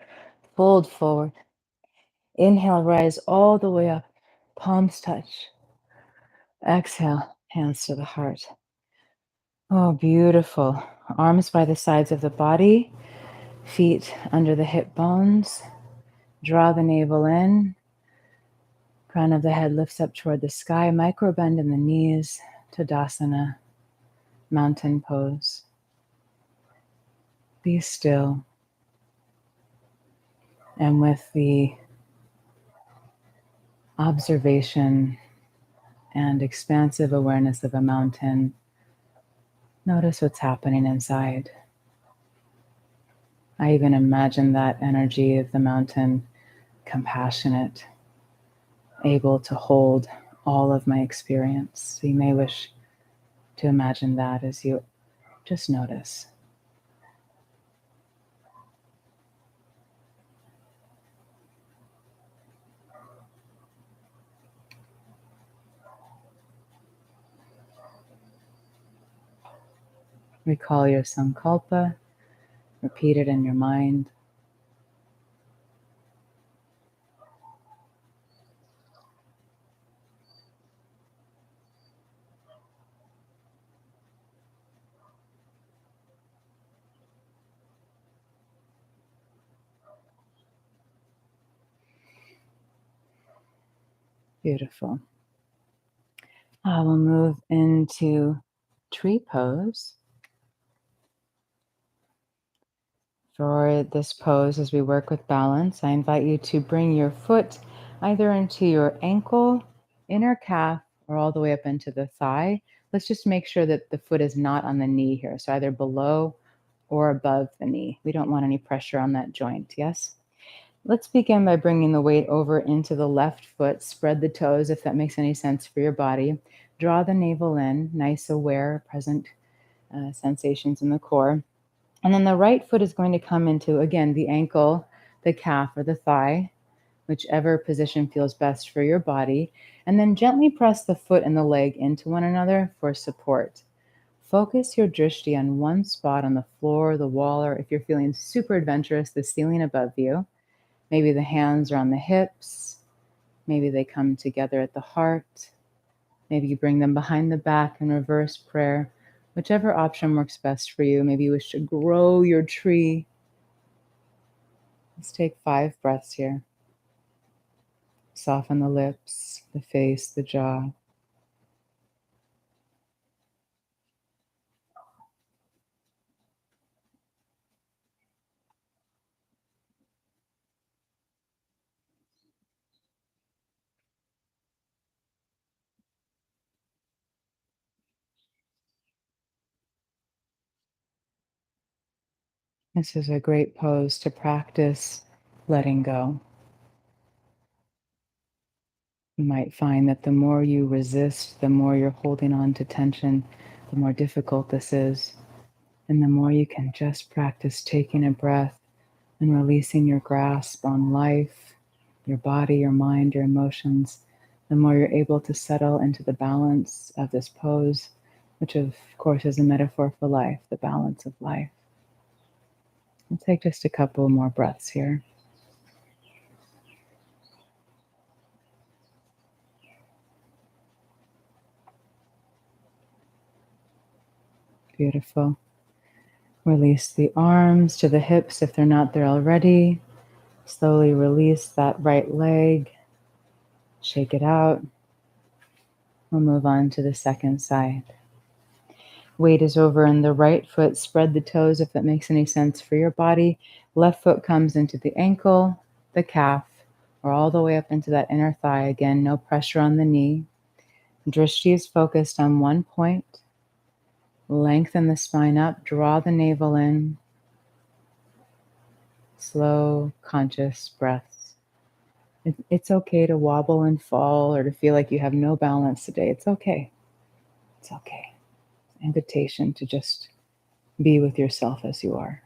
Speaker 1: fold forward. Inhale, rise all the way up, palms touch. Exhale, hands to the heart. Oh, beautiful. Arms by the sides of the body, feet under the hip bones. Draw the navel in. Crown of the head lifts up toward the sky, micro bend in the knees, Tadasana, mountain pose. Be still. And with the observation and expansive awareness of a mountain, notice what's happening inside. I even imagine that energy of the mountain compassionate, able to hold all of my experience. So you may wish to imagine that as you just notice. Recall your sankalpa, repeat it in your mind. Beautiful. We'll move into tree pose. For this pose, as we work with balance, I invite you to bring your foot either into your ankle, inner calf, or all the way up into the thigh. Let's just make sure that the foot is not on the knee here. So either below or above the knee. We don't want any pressure on that joint, yes? Let's begin by bringing the weight over into the left foot. Spread the toes if that makes any sense for your body. Draw the navel in, nice, aware, present sensations in the core. And then the right foot is going to come into, again, the ankle, the calf, or the thigh, whichever position feels best for your body. And then gently press the foot and the leg into one another for support. Focus your drishti on one spot on the floor, the wall, or if you're feeling super adventurous, the ceiling above you. Maybe the hands are on the hips. Maybe they come together at the heart. Maybe you bring them behind the back in reverse prayer. Whichever option works best for you. Maybe you wish to grow your tree. Let's take 5 breaths here. Soften the lips, the face, the jaw. This is a great pose to practice letting go. You might find that the more you resist, the more you're holding on to tension, the more difficult this is. And the more you can just practice taking a breath and releasing your grasp on life, your body, your mind, your emotions, the more you're able to settle into the balance of this pose, which of course is a metaphor for life, the balance of life. We'll take just a couple more breaths here. Beautiful. Release the arms to the hips if they're not there already. Slowly release that right leg. Shake it out. We'll move on to the second side. Weight is over in the right foot. Spread the toes if that makes any sense for your body. Left foot comes into the ankle, the calf, or all the way up into that inner thigh. Again, no pressure on the knee. Drishti is focused on one point. Lengthen the spine up. Draw the navel in. Slow, conscious breaths. It's okay to wobble and fall or to feel like you have no balance today. It's okay. It's okay. Invitation to just be with yourself as you are.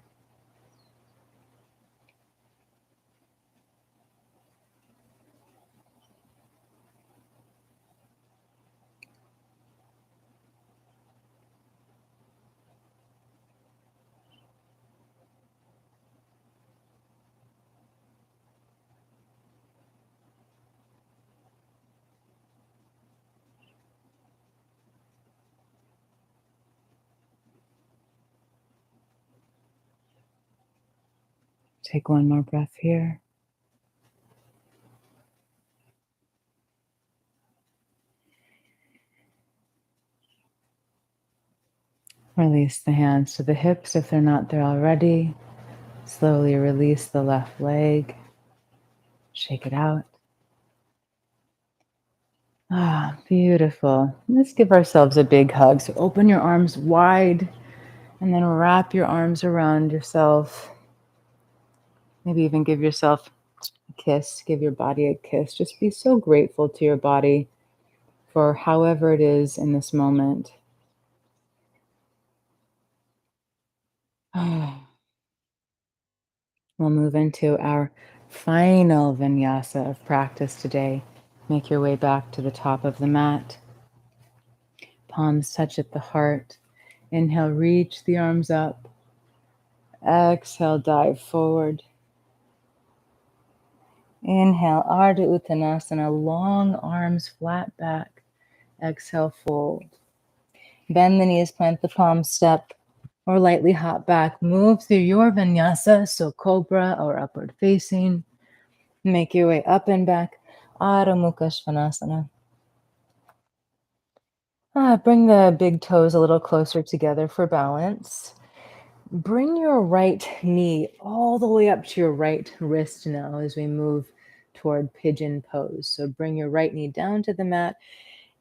Speaker 1: Take one more breath here. Release the hands to the hips if they're not there already. Slowly release the left leg. Shake it out. Ah, beautiful. Let's give ourselves a big hug. So open your arms wide and then wrap your arms around yourself. Maybe even give yourself a kiss, give your body a kiss. Just be so grateful to your body for however it is in this moment. We'll move into our final vinyasa of practice today. Make your way back to the top of the mat. Palms touch at the heart. Inhale, reach the arms up. Exhale, dive forward. Inhale, Ardha Uttanasana, long arms flat back. Exhale, fold. Bend the knees, plant the palms, step, or lightly hop back. Move through your vinyasa, so cobra or upward facing. Make your way up and back. Adho Mukha Svanasana. Bring the big toes a little closer together for balance. Bring your right knee all the way up to your right wrist now as we move toward pigeon pose. So bring your right knee down to the mat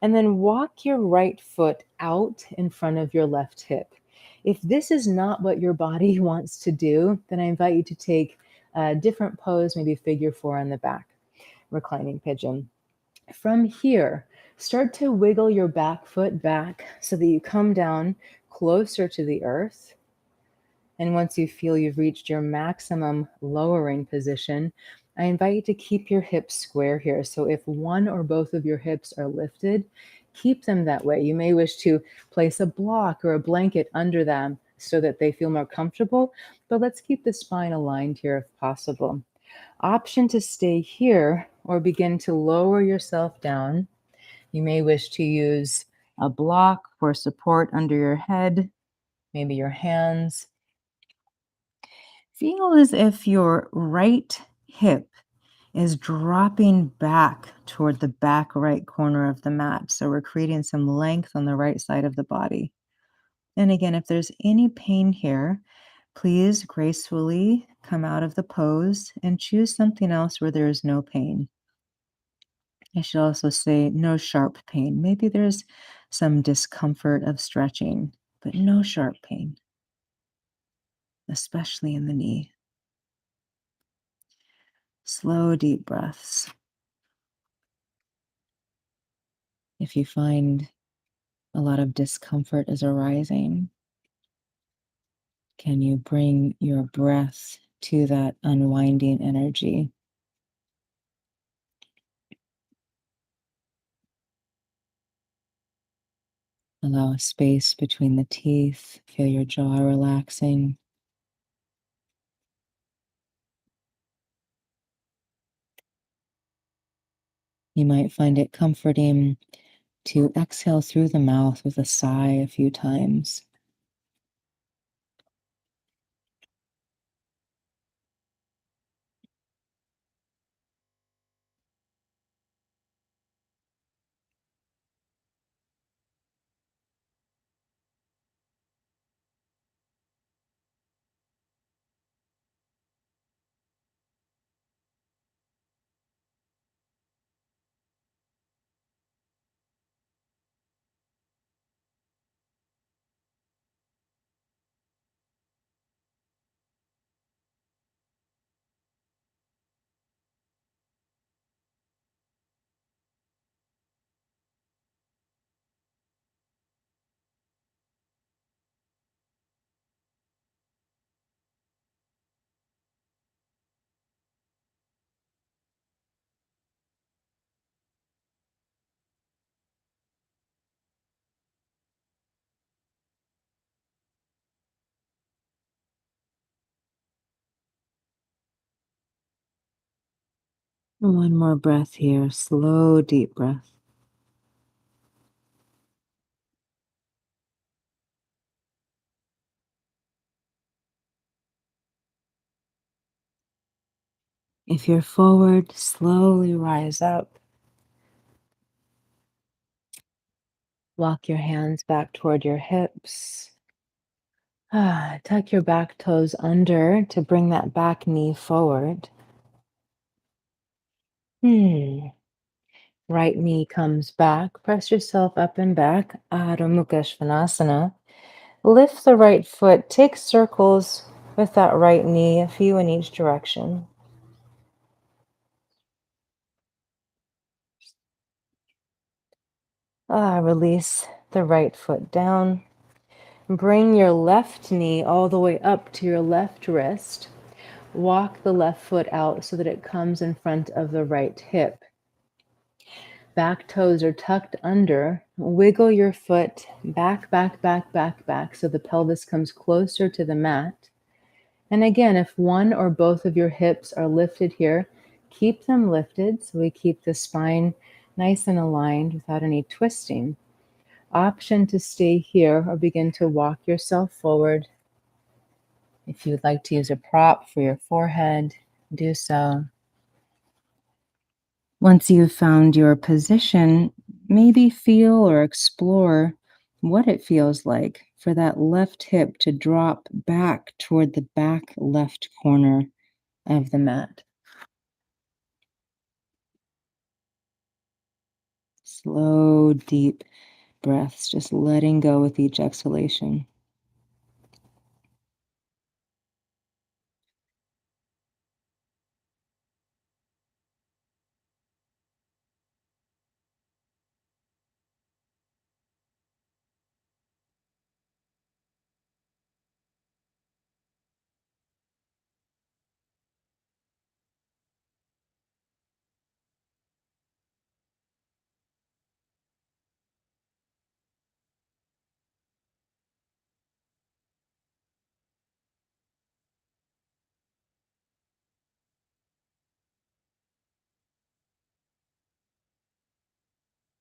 Speaker 1: and then walk your right foot out in front of your left hip. If this is not what your body wants to do, then I invite you to take a different pose, maybe figure four on the back, reclining pigeon. From here, start to wiggle your back foot back so that you come down closer to the earth. And once you feel you've reached your maximum lowering position, I invite you to keep your hips square here. So if one or both of your hips are lifted, keep them that way. You may wish to place a block or a blanket under them so that they feel more comfortable, but let's keep the spine aligned here if possible. Option to stay here or begin to lower yourself down. You may wish to use a block for support under your head, maybe your hands. Feel as if your right hip is dropping back toward the back right corner of the mat. So we're creating some length on the right side of the body. And again, if there's any pain here, please gracefully come out of the pose and choose something else where there is no pain. I should also say no sharp pain. Maybe there's some discomfort of stretching, but no sharp pain, especially in the knee. Slow, deep breaths. If you find a lot of discomfort is arising, can you bring your breath to that unwinding energy? Allow a space between the teeth. Feel your jaw relaxing. You might find it comforting to exhale through the mouth with a sigh a few times. One more breath here. Slow, deep breath. If you're forward, slowly rise up. Walk your hands back toward your hips. Tuck your back toes under to bring that back knee forward. Hmm. Right knee comes back. Press yourself up and back. Adho Mukha Svanasana. Lift the right foot. Take circles with that right knee, a few in each direction. Release the right foot down. Bring your left knee all the way up to your left wrist. Walk the left foot out so that it comes in front of the right hip. Back toes are tucked under. Wiggle your foot back, back, back, back, back so the pelvis comes closer to the mat. And again, if one or both of your hips are lifted here, keep them lifted so we keep the spine nice and aligned without any twisting. Option to stay here or begin to walk yourself forward. If you would like to use a prop for your forehead, do so. Once you've found your position, maybe feel or explore what it feels like for that left hip to drop back toward the back left corner of the mat. Slow, deep breaths, just letting go with each exhalation.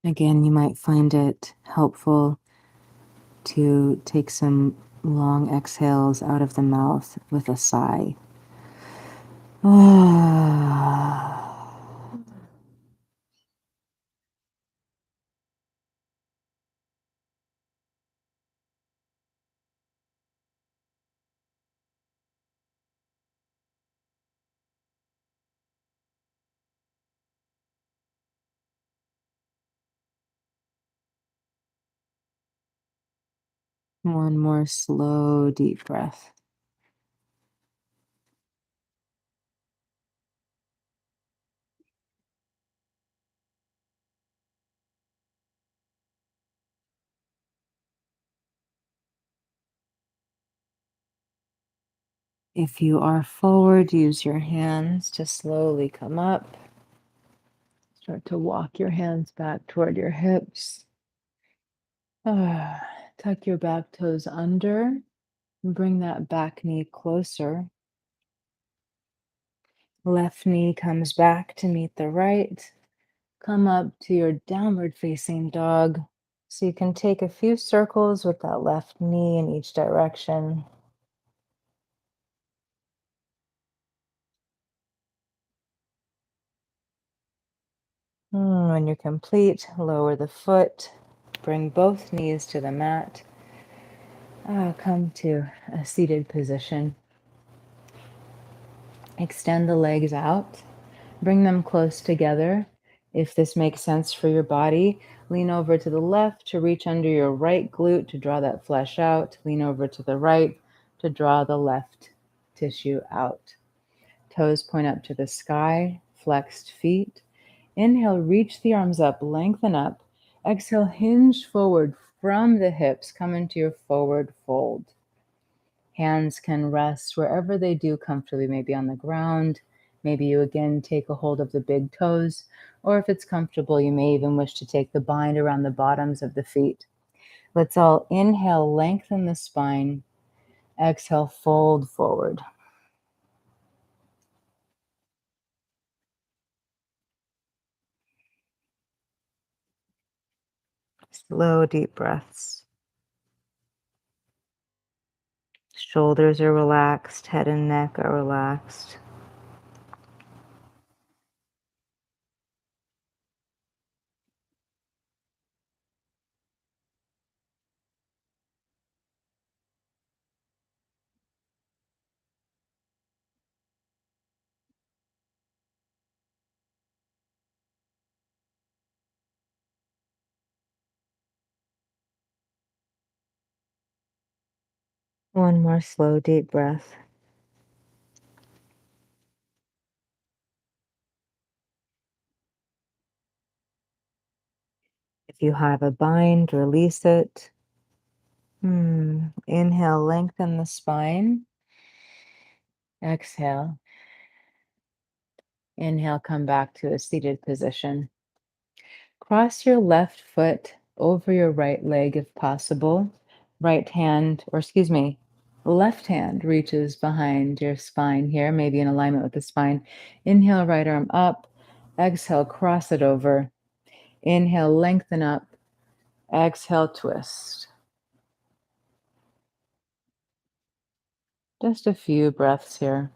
Speaker 1: Again, you might find it helpful to take some long exhales out of the mouth with a sigh. One more slow, deep breath. If you are forward, use your hands to slowly come up. Start to walk your hands back toward your hips. Tuck your back toes under and bring that back knee closer. Left knee comes back to meet the right. Come up to your downward facing dog. So you can take a few circles with that left knee in each direction. When you're complete, lower the foot. Bring both knees to the mat. Come to a seated position. Extend the legs out. Bring them close together. If this makes sense for your body, lean over to the left to reach under your right glute to draw that flesh out. Lean over to the right to draw the left tissue out. Toes point up to the sky, flexed feet. Inhale, reach the arms up, lengthen up. Exhale, hinge forward from the hips, come into your forward fold. Hands can rest wherever they do comfortably, maybe on the ground. Maybe you again take a hold of the big toes, or if it's comfortable, you may even wish to take the bind around the bottoms of the feet. Let's all inhale, lengthen the spine. Exhale, fold forward. Slow, deep breaths. Shoulders are relaxed, head and neck are relaxed. One more slow, deep breath. If you have a bind, release it. Inhale, lengthen the spine. Exhale. Inhale, come back to a seated position. Cross your left foot over your right leg if possible. Right hand, or excuse me, left hand reaches behind your spine here, maybe in alignment with the spine. Inhale, right arm up. Exhale, cross it over. Inhale, lengthen up. Exhale, twist. Just a few breaths here.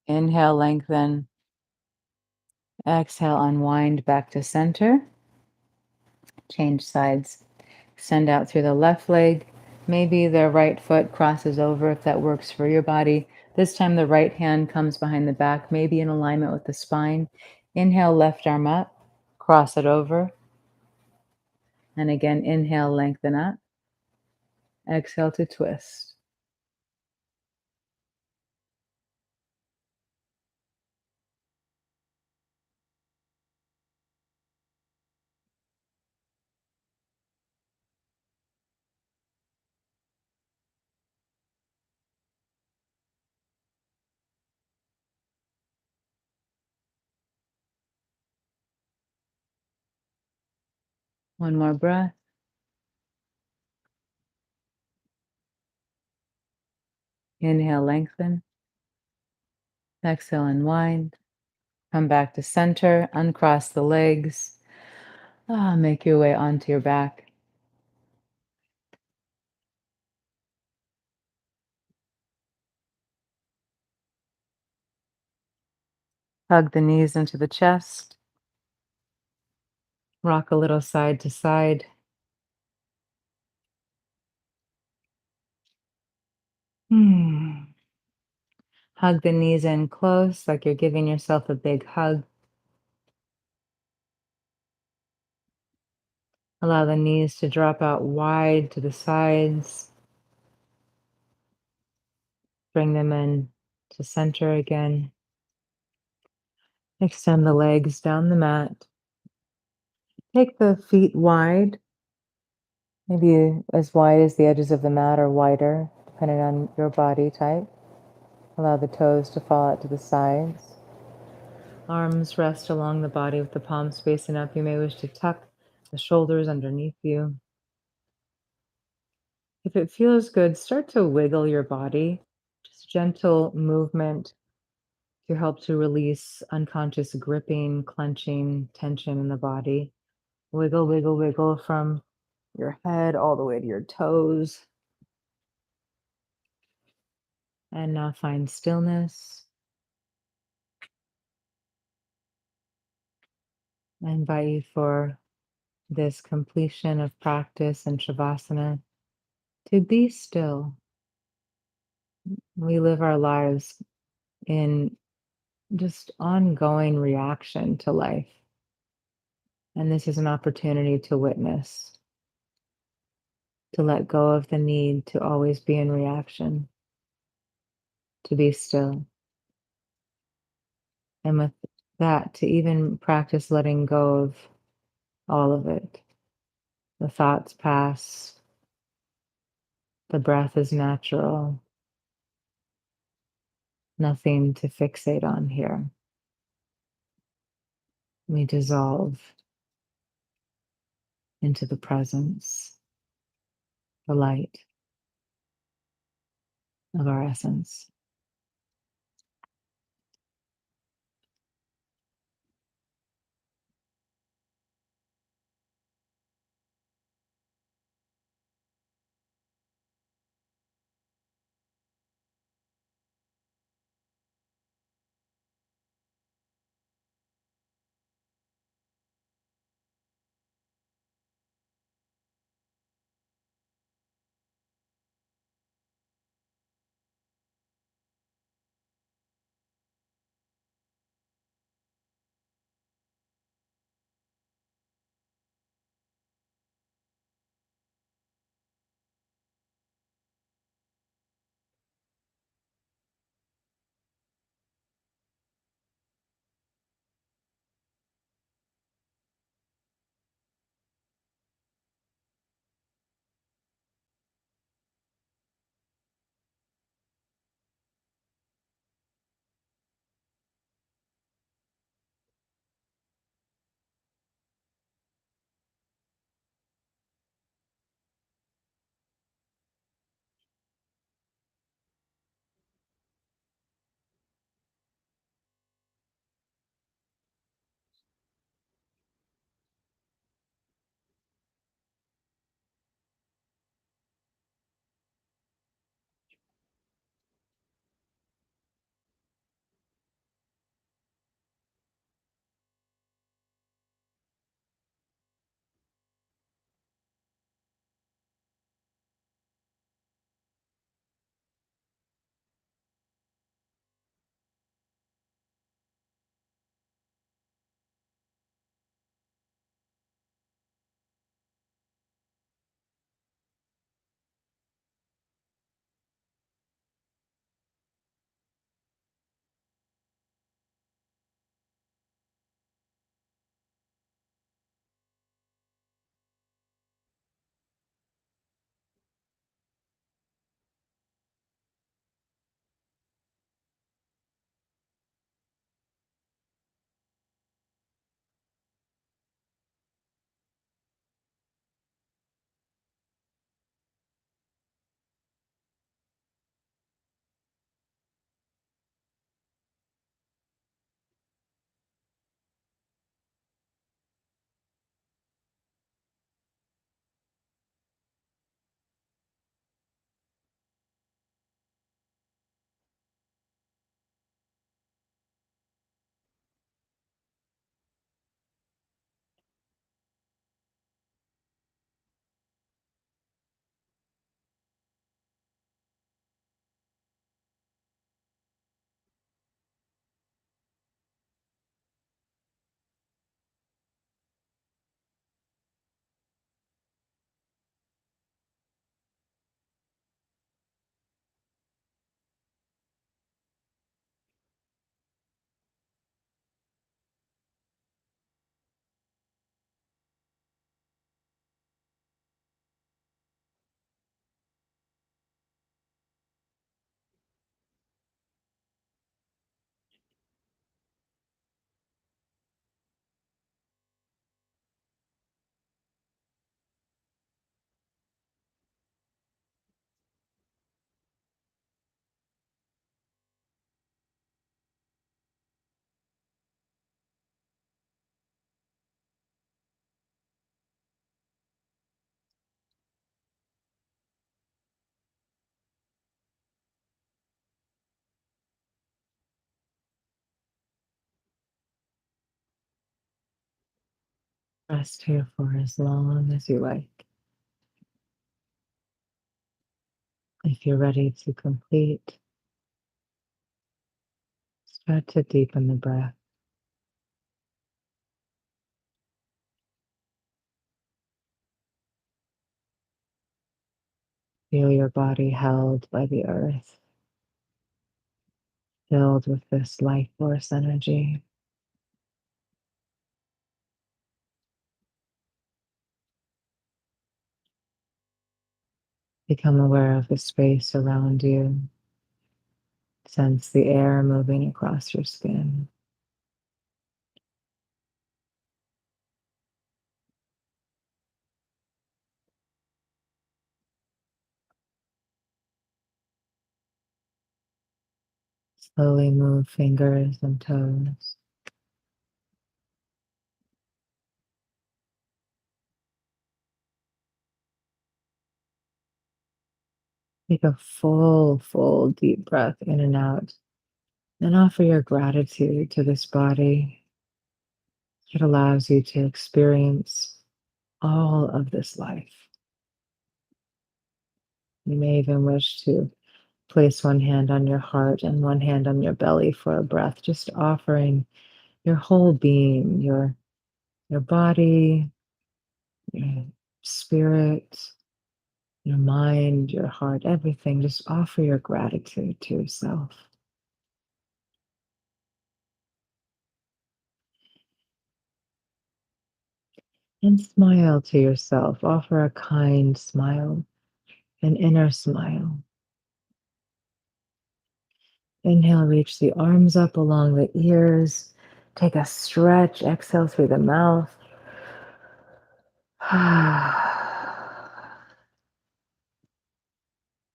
Speaker 1: Inhale, lengthen. Exhale, unwind back to center. Change sides. Send out through the left leg. Maybe the right foot crosses over if that works for your body. This time the right hand comes behind the back, maybe in alignment with the spine. Inhale, left arm up, cross it over. And again, inhale, lengthen up. Exhale to twist. One more breath. Inhale, lengthen. Exhale, unwind. Come back to center, uncross the legs. Make your way onto your back. Hug the knees into the chest. Rock a little side to side. Hmm. Hug the knees in close, like you're giving yourself a big hug. Allow the knees to drop out wide to the sides. Bring them in to center again. Extend the legs down the mat. Take the feet wide, maybe as wide as the edges of the mat or wider, depending on your body type. Allow the toes to fall out to the sides. Arms rest along the body with the palms facing up. You may wish to tuck the shoulders underneath you. If it feels good, start to wiggle your body. Just gentle movement to help to release unconscious gripping, clenching, tension in the body. Wiggle, wiggle, wiggle from your head all the way to your toes. And now find stillness. I invite you for this completion of practice in Shavasana to be still. We live our lives in just ongoing reaction to life. And this is an opportunity to witness, to let go of the need to always be in reaction, to be still. And with that, to even practice letting go of all of it. The thoughts pass, the breath is natural, nothing to fixate on here. We dissolve into the presence, the light of our essence. Rest here for as long as you like. If you're ready to complete, start to deepen the breath. Feel your body held by the earth, filled with this life force energy. Become aware of the space around you. Sense the air moving across your skin. Slowly move fingers and toes. Take a full deep breath in and out, and offer your gratitude to this body. It allows you to experience all of this life. You may even wish to place one hand on your heart and one hand on your belly for a breath, just offering your whole being, your body, your spirit, your mind, your heart, everything. Just offer your gratitude to yourself. And smile to yourself. Offer a kind smile, an inner smile. Inhale, reach the arms up along the ears. Take a stretch. Exhale through the mouth.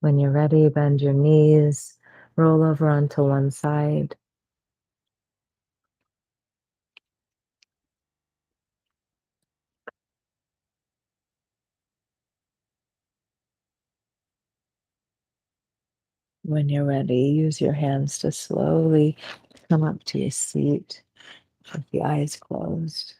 Speaker 1: When you're ready, bend your knees, roll over onto one side. When you're ready, use your hands to slowly come up to your seat with the eyes closed.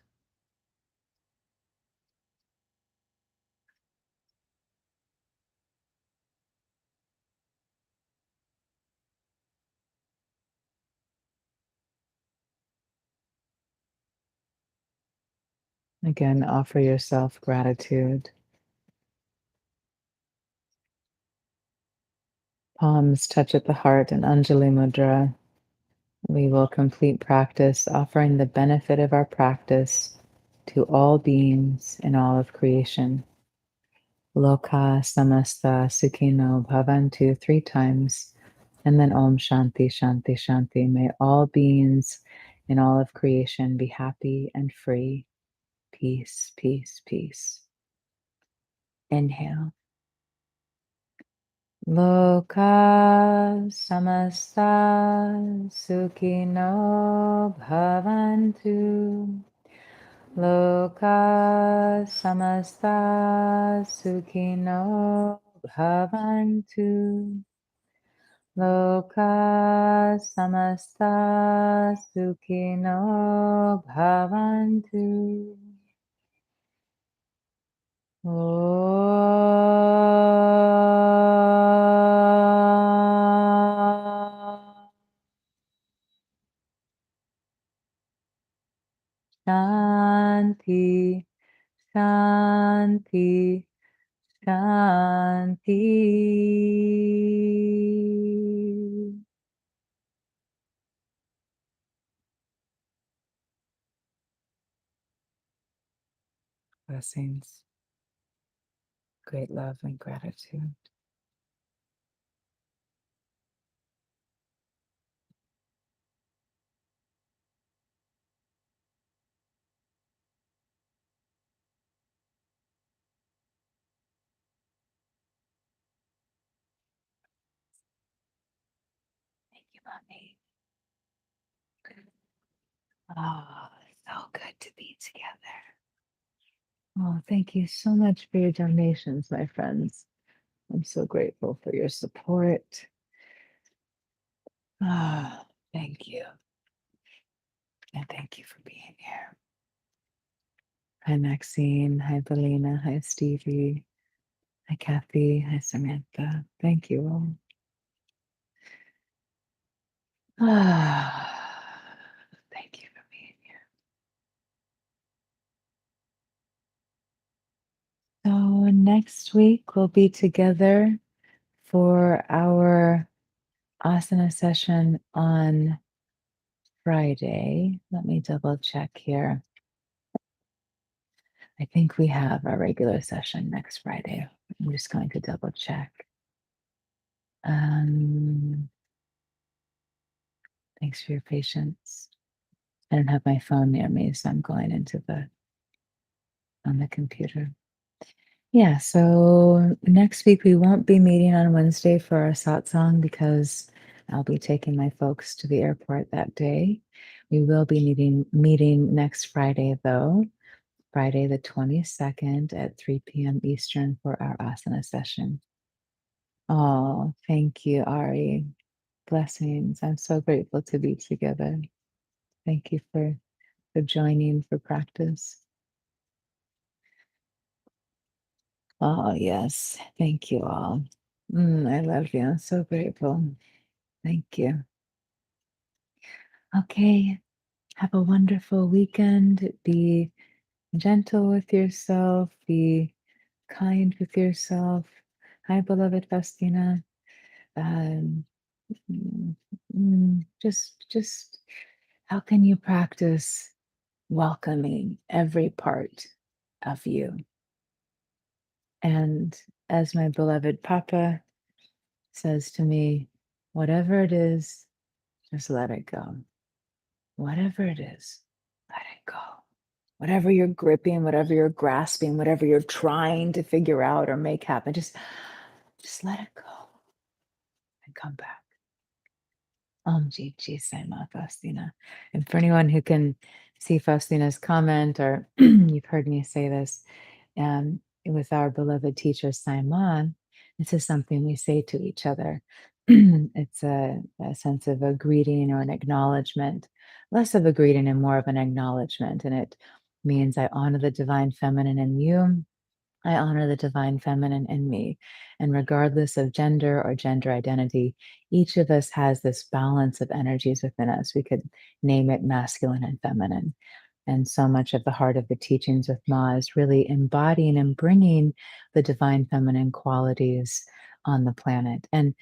Speaker 1: Again, offer yourself gratitude. Palms touch at the heart in Anjali Mudra. We will complete practice offering the benefit of our practice to all beings in all of creation. Loka samasta sukhino bhavantu 3 times, and then Om Shanti Shanti Shanti. May all beings in all of creation be happy and free. Peace, peace, peace. Inhale. Loka samasta sukhino bhavantu. Loka samasta sukhino bhavantu. Loka samasta sukhino bhavantu. Shanti, Shanti, Shanti. Blessings, great love and gratitude. Thank you, Mommy. Oh, so good to be together. Oh, thank you so much for your donations, my friends. I'm so grateful for your support. Ah, thank you. And thank you for being here. Hi, Maxine. Hi, Belina. Hi, Stevie. Hi, Kathy. Hi, Samantha. Thank you all. Thank you for being here. So, next week we'll be together for our asana session on Friday. Let me double check here. I think we have our regular session next Friday. I'm just going to double check. Um, Thanks for your patience. I don't have my phone near me, so I'm going into the on the computer. Yeah, so next week we won't be meeting on Wednesday for our satsang because I'll be taking my folks to the airport that day. We will be meeting next Friday though, Friday the 22nd at 3 p.m. Eastern for our asana session. Oh, thank you, Ari. Blessings. I'm so grateful to be together. Thank you for joining for practice. Oh, yes. Thank you all. I love you. I'm so grateful. Thank you. Okay. Have a wonderful weekend. Be gentle with yourself. Be kind with yourself. Hi, beloved Faustina. Um, mm, just how can you practice welcoming every part of you? And as my beloved Papa says to me, whatever it is, just let it go. Whatever it is, let it go. Whatever you're gripping, whatever you're grasping, whatever you're trying to figure out or make happen, just let it go and come back. Gigi Sema Faustina. And for anyone who can see Faustina's comment, or you've heard me say this, with our beloved teacher Simon, this is something we say to each other. It's a sense of a greeting or an acknowledgement, less of a greeting and more of an acknowledgement. And it means I honor the divine feminine in you. I honor the divine feminine in me. And regardless of gender or gender identity, each of us has this balance of energies within us. We could name it masculine and feminine. And so much of the heart of the teachings with Ma is really embodying and bringing the divine feminine qualities on the planet. And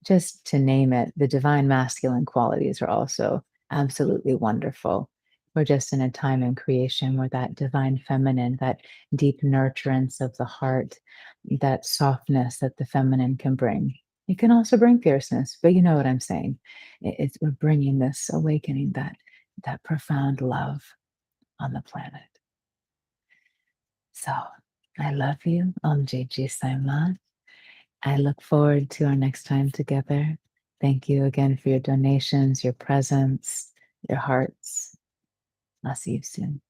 Speaker 1: just to name it, the divine masculine qualities are also absolutely wonderful. We're just in a time in creation where that divine feminine, that deep nurturance of the heart, that softness that the feminine can bring. It can also bring fierceness, but you know what I'm saying. We're bringing this awakening, that profound love on the planet. So I love you, Om JG Saiman. I look forward to our next time together. Thank you again for your donations, your presence, your hearts. I'll see you soon.